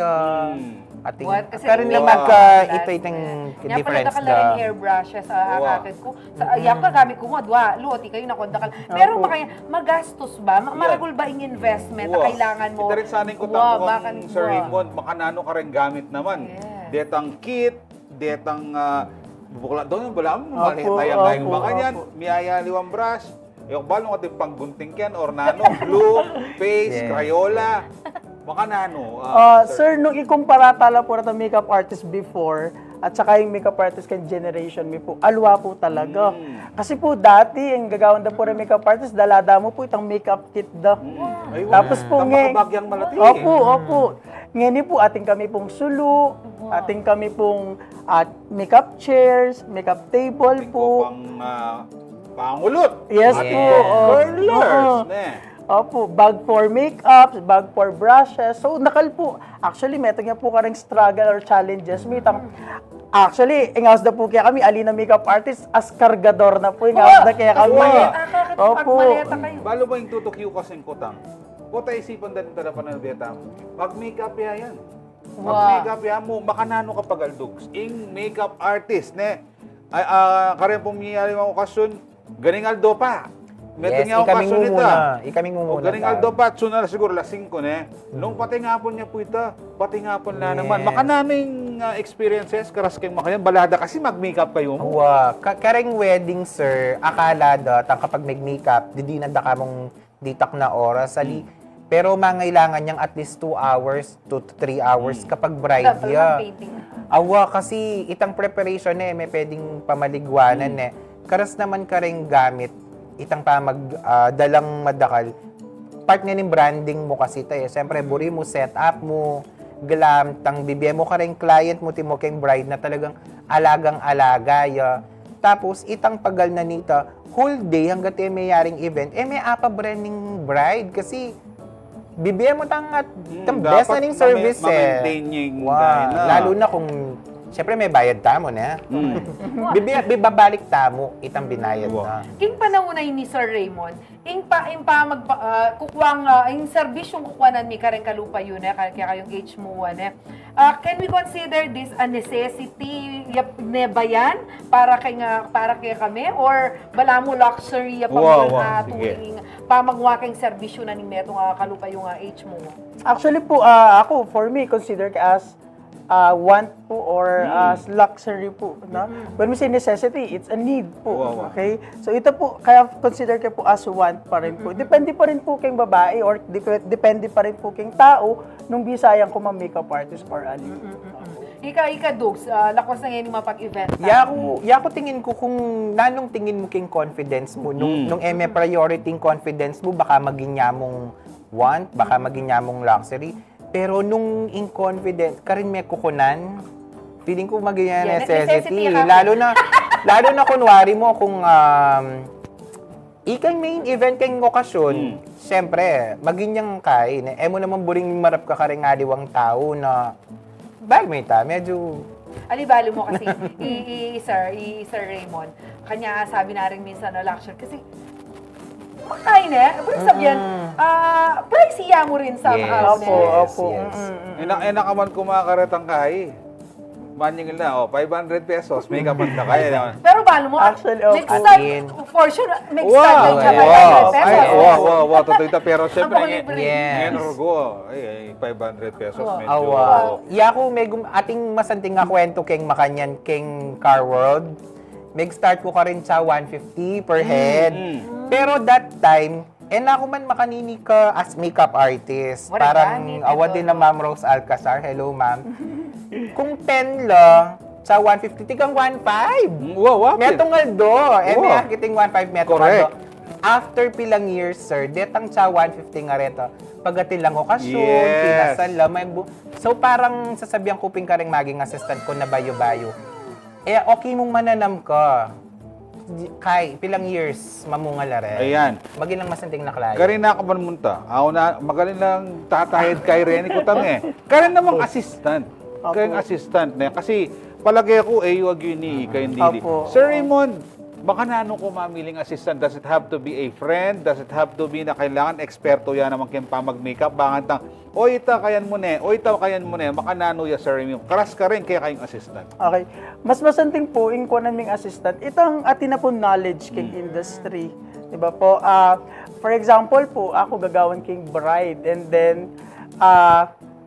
[SPEAKER 5] ating,
[SPEAKER 3] What? Kasi
[SPEAKER 5] karon
[SPEAKER 3] may
[SPEAKER 5] lang
[SPEAKER 3] mga
[SPEAKER 5] ito
[SPEAKER 3] balance
[SPEAKER 5] itong
[SPEAKER 3] Nya
[SPEAKER 5] difference
[SPEAKER 3] pala ka
[SPEAKER 5] da.
[SPEAKER 3] hairbrushes sa
[SPEAKER 4] Wow.
[SPEAKER 3] akakit ko. Sa ayak ka gamit ko mo, dwa, luoti kayo nakonda ka. Meron ba kaya magastos ba? Maragol ba yung investment na kailangan mo?
[SPEAKER 4] Ito rin sana yung
[SPEAKER 3] Wow,
[SPEAKER 4] kutang
[SPEAKER 3] baka
[SPEAKER 4] kong
[SPEAKER 3] ni-
[SPEAKER 4] Sir
[SPEAKER 3] wow.
[SPEAKER 4] Raymond, makanano ka rin gamit naman.
[SPEAKER 3] Yes.
[SPEAKER 4] Detang kit, detang bukla doon yung bala mo,
[SPEAKER 6] Opo,
[SPEAKER 4] malita yung ngayong
[SPEAKER 6] opo,
[SPEAKER 4] mga yan.
[SPEAKER 6] opo.
[SPEAKER 4] Miyaya liwang brush. Yung balong ating panggunting yan, or nano, glue, paste,
[SPEAKER 5] Yes.
[SPEAKER 4] Crayola. Makanano.
[SPEAKER 6] Sir, nung ikumpara tala po natin makeup artist before at saka yung makeup artist kan generation mi po, alwa po talaga. Kasi po dati, yung gagawin da po ng makeup artist, dalada mo po itang makeup kit da.
[SPEAKER 4] Ay,
[SPEAKER 6] Tapos po
[SPEAKER 4] kabagyang malati.
[SPEAKER 6] Opo. Ngayon po, ating kami pong sulu, ating kami pong makeup chairs, makeup table po.
[SPEAKER 4] Pang pangulot.
[SPEAKER 6] Yes
[SPEAKER 5] Yes.
[SPEAKER 6] po.
[SPEAKER 4] Curlers. Ne.
[SPEAKER 6] Opo, bag for makeup, bag for brushes. So, nakal po. Actually, meto nga po karang struggle or challenges. Actually, ingawas na po kaya kami, alina makeup artist, as kargador na po. Ingawas na kaya kami.
[SPEAKER 3] Opo. Maleta kayo.
[SPEAKER 4] Balo ba yung tutok yung kasing kutang? Kota isipan din tala pa ng beta. Mag-makeup yan. Mag-makeup yan mo, makanano ka pagaldugs. Ing makeup artist, ne? Ay, karen pumiyari mga okasyon, ganing aldo pa. Meto nga
[SPEAKER 5] ikaming
[SPEAKER 4] okasyon ita.
[SPEAKER 5] Ikaming
[SPEAKER 4] O
[SPEAKER 5] muna.
[SPEAKER 4] ganing aldo pa, tsuna na siguro lasing ko, ne? Nung pati ngapon niya po ita, pati ngapon na naman.
[SPEAKER 5] Yes.
[SPEAKER 4] Makanaming experiences, karas kayong makayan, balada kasi mag-makeup kayo mo.
[SPEAKER 5] Wa, kareng wedding sir, akala da kapag mag-makeup, di na ka mong ditak na oras ali. Pero mangailangan niyang at least 2 hours, 2 to 3 hours kapag bride ya. Awa, kasi itang preparation may pwedeng pamaligwanan Karas naman ka rin gamit, itang dalang madakal. Part nga ng branding mo kasi tayo. Siyempre, buri mo, set up mo, glam, tang bibigyan mo ka rin client mo, timo kayong bride na talagang alagang-alaga. Tapos, itang pagal na nita, whole day hanggat may yaring event, may apa branding bride kasi bibigyan mo tangat best na ning service
[SPEAKER 4] ma-maintain yung dahil na.
[SPEAKER 5] Lalo na kung siyempre may bayad tamo na. Bibabalik tamo itang binayad na.
[SPEAKER 3] King panahunay ni Sir Raymond, ing kukwang ing serbisyong kukuanan mi kareng kalupa yun kaya kayong age mo can we consider this a necessity ne ba yan para kay kami or bala mo luxury
[SPEAKER 4] Wow, sige.
[SPEAKER 3] tuwing pamagwaking serbisyo na ni metong kalupa yung age mo?
[SPEAKER 6] Actually po, ako, for me, consider as want po or as luxury po. No? When we say necessity, it's a need po.
[SPEAKER 4] Wow.
[SPEAKER 6] Okay? So ito po, kaya consider ko po as want pa rin po. Depende pa rin po kayong babae or depende pa rin po kayong tao nung bisayang ko makeup artist or ali.
[SPEAKER 3] Ika Dugs, lakwas na ngayon yung mapag-event.
[SPEAKER 5] Yako tingin ko kung nanong tingin mo king confidence mo nung priority confidence mo baka maging nyamong want, baka maging nyamong luxury. Pero nung inconfident, karin may kukunan, feeling ko maging necessity. Lalo na kunwari mo kung ikang main event kayong okasyon, syempre, maging niyang kain. Mo naman buring marap ka karing aliwang tao na dahil may medyo
[SPEAKER 3] Alibalo mo kasi, Sir Raymond, kanya sabi na rin minsan na luxury kasi makain Pero sabihan, pricey mo rin sa mga
[SPEAKER 6] Opo.
[SPEAKER 4] Enak aman kumakaretang kahi. Manying na, 500 pesos, may kapanta kaya naman.
[SPEAKER 3] Pero balo mo,
[SPEAKER 6] Actually,
[SPEAKER 3] next time, for sure, next time,
[SPEAKER 4] Wow, totoo ito. Pero syempre,
[SPEAKER 5] Yes.
[SPEAKER 4] ngayon orgo, 500 pesos, medyo.
[SPEAKER 5] Yako ating masanting nga kwento keng makanyan keng Car World. Mag-start ko ka rin sa 150 per head. Pero that time, ako man makanini ka as makeup artist. Parang awad din na Ma'am Rose Alcazar. Hello, ma'am. Kung 10 lang, sa 150, tigang 1.5.
[SPEAKER 4] Wow.
[SPEAKER 5] Metong aldo. May akiting 1.5 metong
[SPEAKER 4] Correct.
[SPEAKER 5] aldo. after pilang years, sir, detang cha 150 nga reto. Pagdating lang okasyon,
[SPEAKER 4] Yes.
[SPEAKER 5] kinasal lang, so parang sasabihan kuping ka rin maging assistant ko na bayo-bayo. Eh, okay mong mananam ka. Kay, pilang years, mamungala rin.
[SPEAKER 4] Ayan.
[SPEAKER 5] Magilang masanting na klaya.
[SPEAKER 4] Kari na ako manmunta. Ako na, magaling lang tatahid kay Rene ko tami. Kari namang assistant. Kaya assistant na. Kasi palagay ko, wag yun ni kay Dili.
[SPEAKER 6] Opo.
[SPEAKER 4] Sir Raymond, baka nano ko mamiling assistant? Does it have to be a friend? Does it have to be na kailangan eksperto yan naman kayong mag-makeup? Bakit tang, o ita kayan mo ne, o ita kayan mo ne, baka nano ya Sir Raymond. Karas ka rin kaya kayong assistant.
[SPEAKER 6] Okay. Mas masanting po, in ko naming assistant, itang atin na po knowledge king industry. Diba po? For example po, ako gagawan king bride, and then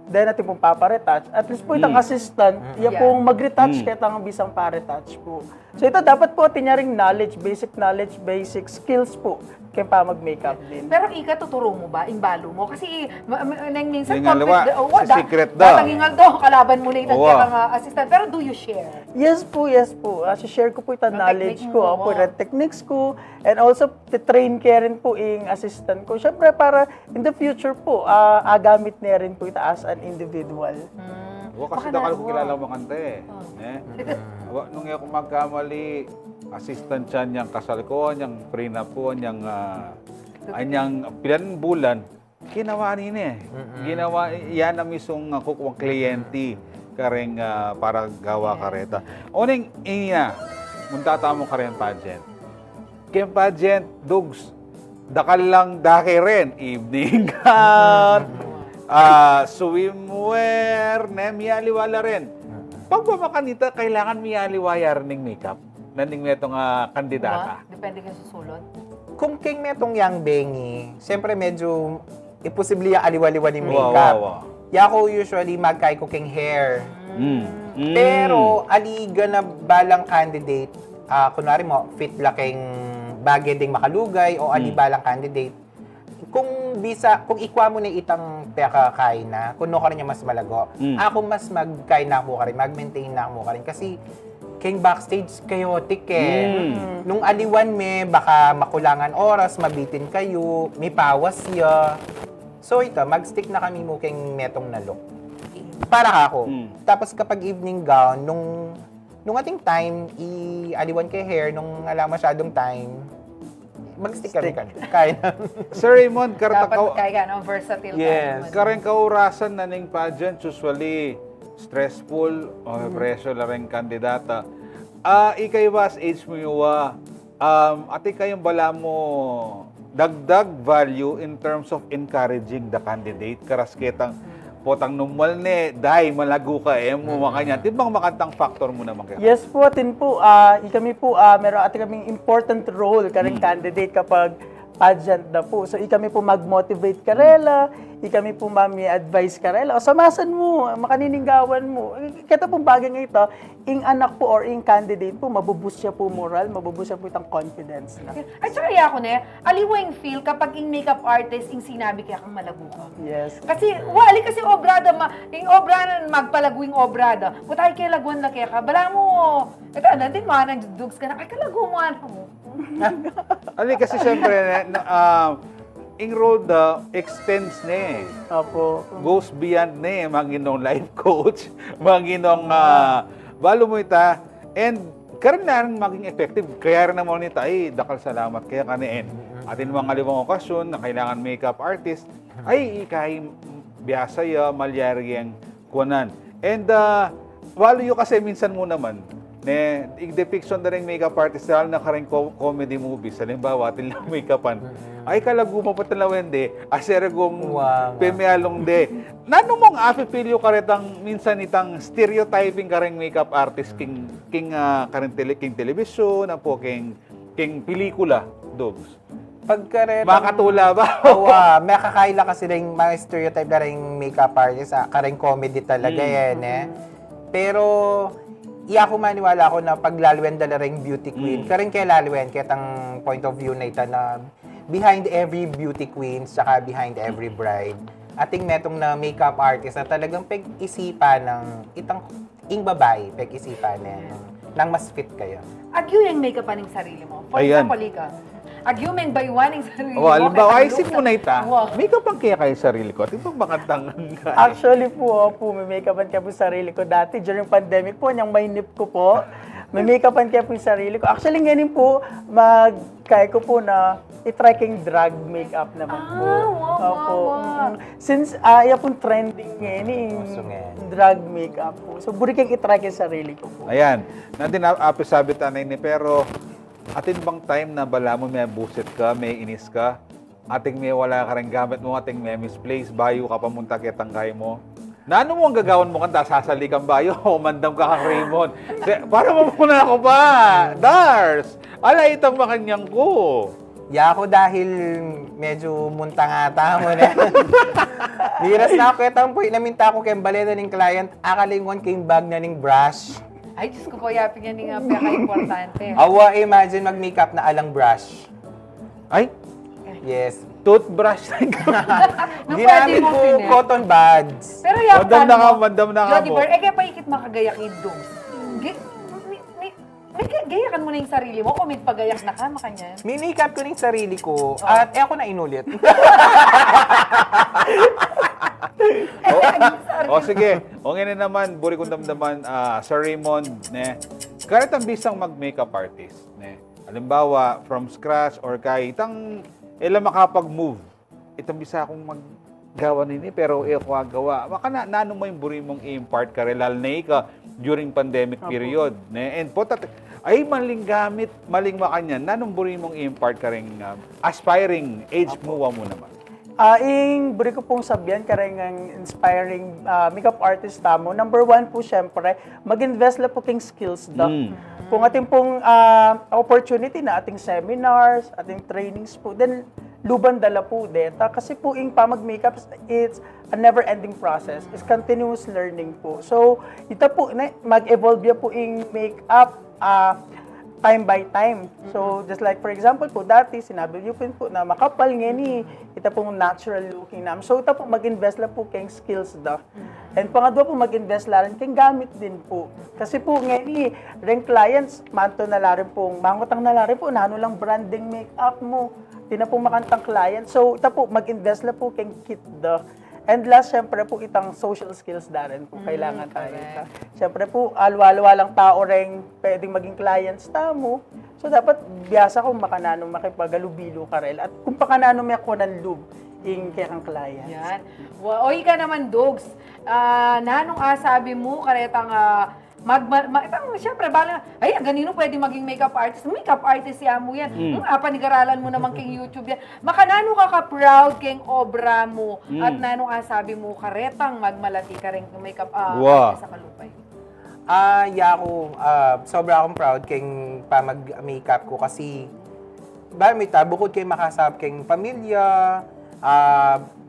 [SPEAKER 6] natin pong paparetouch. At least po itang assistant, iya pong mag-retouch kaya itang bisang pa-retouch po. So ito dapat po tinyaring knowledge, basic skills po kaya pa mag-makeup din.
[SPEAKER 3] Pero Ika, tuturo mo ba? Imbalo mo? Kasi nang minsan,
[SPEAKER 4] Yung alawa, sa secret daw.
[SPEAKER 3] Datangingal daw, kalaban mo na itang
[SPEAKER 4] Oo.
[SPEAKER 3] assistant. Pero do you share?
[SPEAKER 6] Yes po. Share ko po itang
[SPEAKER 3] Ang
[SPEAKER 6] knowledge
[SPEAKER 3] technique
[SPEAKER 6] ko,
[SPEAKER 3] mo.
[SPEAKER 6] po, yung techniques ko, and also train kaya rin po yung assistant ko. Siyempre, para in the future po, agamit niya rin po ito as an individual.
[SPEAKER 4] Kasi dakal ko kilala mo kanta eh. Nung ako magkamali, assistant siya niyang kasal ko, niyang prenup ko, niyang pilan bulan, ginawa niya eh. Ginawa, yan ang misong kukuwang kliyente kareng para gawa kareta. Uning, munta mo karen pageant. Kaya pageant, dugs, dakal lang dake rin. Evening gown, swimwear, miyaliwala rin. Pag makanita, kailangan miyaliwaya rin ng makeup naning metong kandidata.
[SPEAKER 3] Depende ka sa sulod.
[SPEAKER 5] Kung king metong yang bengi, siyempre medyo imposible yung aliwa-liwa ni makeup. Ya ko usually magkay ko king hair. Pero aliga na balang candidate, kunwari mo, fit laking bagay ding makalugay o ali balang candidate. Kung ikwa mo na itang peka kay na, kuno ka rin niya mas malago. Ako mas magkay na ako ka rin, mag-maintain na ako ka rin. Kasi king backstage chaotic eh. Nung aliwan baka makulangan oras, mabitin kayo, may pawas ya. So ito, mag-stick na kami mo king metong na look. Para ako. Tapos kapag evening gown, nung ating time, i-aliwan kay hair, nung alam masyadong time, mag-stick kami ka. Kaya na.
[SPEAKER 4] Sir Raymond,
[SPEAKER 3] Dapat kaya ka, versatile
[SPEAKER 5] Yes.
[SPEAKER 3] ka.
[SPEAKER 4] kareng kaurasan na ning pageant, usually stressful, o pressure la rin kandidata. Ikay was age mo yuwa, ati kayong bala mo dagdag value in terms of encouraging the candidate. Karas kitang potang numal ne, dahil malago ka mo makanya. Tibang makantang factor mo naman kaya.
[SPEAKER 6] Yes po, atin po, kami po, meron atin kaming important role kareng candidate kapag pageant na po. So, kami po mag-motivate karela, kami po advice karela, o samasan mo, makaniningawan mo. Kaya pong bagay nga ito, ing anak po or ing candidate po, mabuboost siya po moral, mabuboost siya po itang confidence na.
[SPEAKER 3] At saka ako aliwang feel kapag ing makeup artist, ing sinabi kaya kang malago ka.
[SPEAKER 6] Yes.
[SPEAKER 3] Kasi, wali kasi obrada, yung obrada, magpalaguing obrada. Kutay kaya laguan na kaya ka, bala mo, ito, nandun mga nagdugs ka na, ay kalago mo, ano mo.
[SPEAKER 4] Ali kasi siyempre, ing road extends na
[SPEAKER 6] Opo.
[SPEAKER 4] goes beyond na manginong life coach, manginong balo mo ita, and karon na rin maging effective. Kaya rin naman nita, dakal salamat kaya kaniin. Atin mga limang okasyon na kailangan makeup artist, ikay biyasa ya, malyari ang kuwanan. And value kasi minsan mo naman, depiction na rin makeup artist dahil na kareng comedy movies. Halimbawa, tilang make-upan. Ay kalago mo pa talawende, aseragong pemealong de. Nano mong apipilyo ka retang minsan itang stereotyping kareng makeup artist king television, po king pelikula, dogs.
[SPEAKER 5] Pagkaretang...
[SPEAKER 4] Makatula ba?
[SPEAKER 5] may kakaila kasi rin mga stereotype na rin makeup artist, kareng comedy talaga yan eh. Pero, ako maniwala ko na paglalwen dala ring beauty queen, kareng kaya lalwen, kaya tang point of view na ito na behind every beauty queen, saka behind every bride, ating metong na makeup artist na talagang pag-isipan ng ing babae, pag-isipan nang mas fit kayo.
[SPEAKER 3] Agyo yung makeup aning sarili mo. For
[SPEAKER 4] Ayan.
[SPEAKER 3] example, Ika, Agyumeng baywan ang sarili
[SPEAKER 4] O, halimbawa,
[SPEAKER 3] kaya
[SPEAKER 4] isip mo na ita,
[SPEAKER 3] Wow.
[SPEAKER 4] may kapang kaya kayo sarili ko. At ibang makantang
[SPEAKER 6] Actually po, may make-upan kaya po sarili ko dati. During pandemic po, yung may nip ko po, may make-upan kaya po yung sarili ko. Actually, ngayon po, kaya ko po na itry kayong drag make-up naman po.
[SPEAKER 3] Wow.
[SPEAKER 6] Since yan pong trending ngayon,
[SPEAKER 5] Gusto ngayon.
[SPEAKER 6] drag make-up po. So, buri kayong itry kayong sarili ko po.
[SPEAKER 4] Ayan. Natin sabi tanay ni, pero atin bang time na bala mo may buset ka, may inis ka, ating may wala ka rin gamit mo, ating may misplace, bayo ka pamunta kitang kay mo. Na ano mo ang gagawin mo kanta, sasali kang bayo, o mandam ka kang Raymond. Para mamuna ako ba? Dars! Ala itang makanyang ko.
[SPEAKER 5] Ya ako dahil medyo muntang-ata mo na. Miras na ako kitang po, naminta ko kayong baleta ng client, akalingon kayong bag na ng brush.
[SPEAKER 3] Ay, Diyos ko, yapin yan nga peka-importante.
[SPEAKER 5] Awa, imagine mag-makeup na alang brush.
[SPEAKER 4] Ay,
[SPEAKER 5] Yes.
[SPEAKER 4] toothbrush.
[SPEAKER 5] Ginamit
[SPEAKER 3] mo,
[SPEAKER 5] ko
[SPEAKER 3] Pinay.
[SPEAKER 5] cotton buds.
[SPEAKER 3] Pero yan,
[SPEAKER 4] Mandam na ka, mandam na ka
[SPEAKER 3] Jody
[SPEAKER 4] mo.
[SPEAKER 3] Bar, kaya paikit makagayakin doon. May gayakan mo na yung sarili mo, o may pagayak na ka, makanyan.
[SPEAKER 5] Minikap ko ng sarili ko at ako na inulit.
[SPEAKER 4] O sige, o ngayon naman, buri kong damdaman, Sir Raymond, ne, kahit ang bisang mag-makeup artist, ne, halimbawa, from scratch or kahit itang ilang makapag-move, itang bisa akong maggawa nini, pero ako gawa. Maka nano mo yung buri mong i-impart ka rin, lalo na ika during pandemic period. Ne, and po, ay maling gamit, maling makanyan, nanong buri mong i-impart ka rin, aspiring age mo mo naman.
[SPEAKER 6] Ing buri ko pong sabihan kareng ang inspiring makeup artist tamo. Number one po, syempre, mag-invest lang po king skills daw. Kung ating pong opportunity na ating seminars, ating trainings po, then luban dala po deta. Kasi po ing pamag-makeup, it's a never-ending process. It's continuous learning po. So, ito po, mag-evolve ya po ing makeup time by time. So, just like for example po, dati sinabi niyo po na makapal nga ni, ito pong natural looking nam. So, ito po mag-invest lang po kayong skills daw. And pangadwa po, mag-invest lang kayong gamit din po. Kasi po nga ni, ring clients, manto na larin po, mangutang na larin po, nano lang branding makeup mo. Di na po makantang client. So, ito po, mag-invest lang po kayong kit daw. And last, syempre po, itang social skills na rin po kailangan tayo. Syempre po, alwa-alwa lang tao rin pwedeng maging clients tamo. So, dapat biyasa kung makanano makipagalubilo ka rin. At kung pakanano may ako ng lube, yung kaya kang clients.
[SPEAKER 3] Yan. Oy ka naman, Dogs. Nanong sabi mo, karetang siyempre, bala, ay, ang ganino pwede maging makeup artist. Makeup artist yan mo yan. Panigaralan mo naman kay YouTube yan. Makanano ka ka-proud keng obra mo. At nanong sabi mo, karetang magmalati ka rin makeup artist sa kalupay.
[SPEAKER 5] Ako, sobra akong proud keng pamag-makeup ko kasi bukod kay makasab keng pamilya,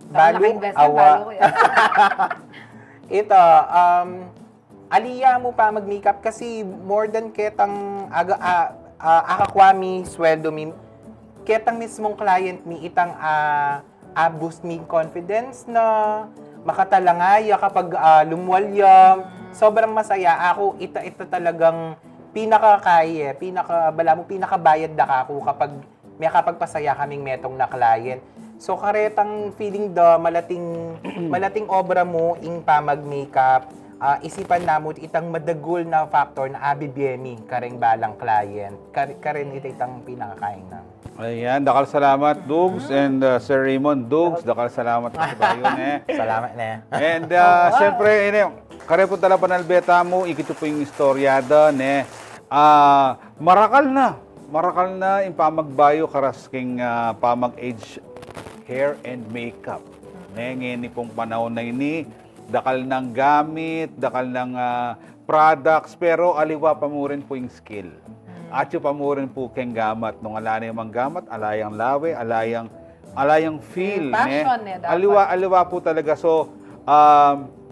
[SPEAKER 5] balo, awa. Ito, aliya mo pa mag-makeup kasi more than ketang akakwami, sweldo mi, ketang mismong client mi, itang boost mi confidence na makatalangaya kapag lumwalya. Sobrang masaya ako. Ito talagang pinakakaya, pinakabayad na ako kapag may kapagpasaya kaming metong na client. So karetang feeling malating obra mo ing pamag-makeup. Isipan namo itang madagol na factor na abibiyemi kareng balang client. Karen itang pinakakain na.
[SPEAKER 4] Ayan, dakal salamat, Dugs, and Sir Raymond. Dugs, dakal salamat sa bayon eh.
[SPEAKER 5] Salamat na.
[SPEAKER 4] And siyempre, kare po tala panalbeta mo, ikito po yung istoryada, ne. Marakal na yung pamagbayo karas king pamag-age hair and makeup. Ne, ngayon pong panahon na ini, dakal ng gamit, dakal ng products, pero aliwa pa mo rin po yung skill. At yung pa mo rin po keng gamat. Nung alana yung gamat, alayang lawe, alayang feel.
[SPEAKER 3] Passion, dapat.
[SPEAKER 4] Aliwa po talaga. So,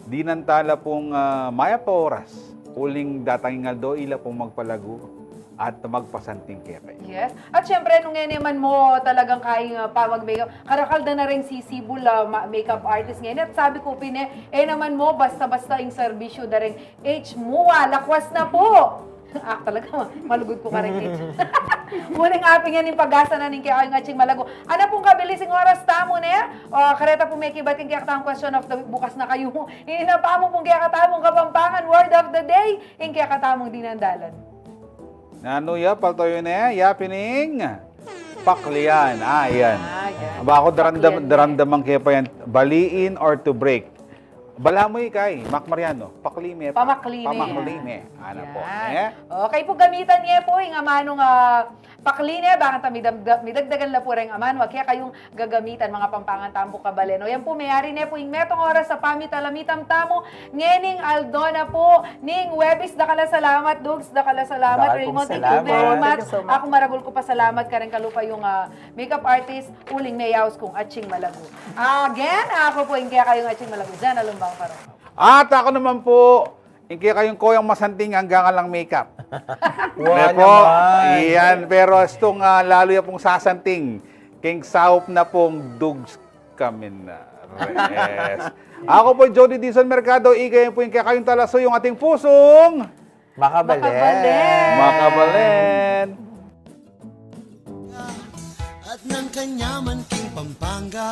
[SPEAKER 4] di nantala pong maya pa oras. Uling datangingal do, ila pong magpalago at magpasanting kaya kayo.
[SPEAKER 3] Yes. At syempre, nung ngayon naman mo talagang kaya pamag-makeup, karakalda na rin si Sibula, makeup artist ngayon. At sabi ko, naman mo, basta-basta yung serbisyo na rin, lakwas na po. Talaga, malugod ko ka rin dito. Muling aping yan yung pag-asa na ning kaya nga ching malago. Ano pong kabilising oras tamo ne? O kareta po may kibating kaya katang question of the bukas na kayo. Inapamo pong kaya katamong Kapampangan word of the day. In kaya katamong dinandalan.
[SPEAKER 4] Nanuya, paltoyo na yapining. Paklian. Yan.
[SPEAKER 3] Yan.
[SPEAKER 4] Aba ako
[SPEAKER 3] Paklian,
[SPEAKER 4] daramdaman kaya pa yan. Baliin or to break. Bala mo kay Mac Mariano. Paklime.
[SPEAKER 3] Pamaklime.
[SPEAKER 4] Pamaklime. Ano po.
[SPEAKER 3] Yan. Okay po, gamitan niya po yung amanong pakline, bakit midagdagan la po rin aman, wag kaya kayong gagamitan mga Pampangan tambo kabaleno. Yan po, mayari niya po yung metong oras sa pamitalamitam tamo, ngening Aldona po, ning Webis, dakala salamat, Dugs, dakala salamat,
[SPEAKER 5] Dakal
[SPEAKER 3] Raymond,
[SPEAKER 5] pong
[SPEAKER 3] thank you very
[SPEAKER 5] salamat.
[SPEAKER 3] much.
[SPEAKER 6] Thank you so much.
[SPEAKER 3] Ako maragol ko pa salamat ka rin kalupa yung makeup artist, uling mayaws kong Atching Malago. Again, ako po yung kaya kayong Atching Malago, dyan alumbang paro.
[SPEAKER 4] At ako naman po, kaya kayong koyang masanting hanggang lang makeup.
[SPEAKER 5] Wow
[SPEAKER 4] Ano po,
[SPEAKER 5] naman.
[SPEAKER 4] iyan, pero itong lalo yan pong sasanting, king saup na pong dugs kami na. Res. Ako po, Jody Dizon Mercado, igayin po yung kaya kayong talaso yung ating pusong
[SPEAKER 5] Makabalen.
[SPEAKER 4] makabalen.
[SPEAKER 1] At ng kanyaman king Pampanga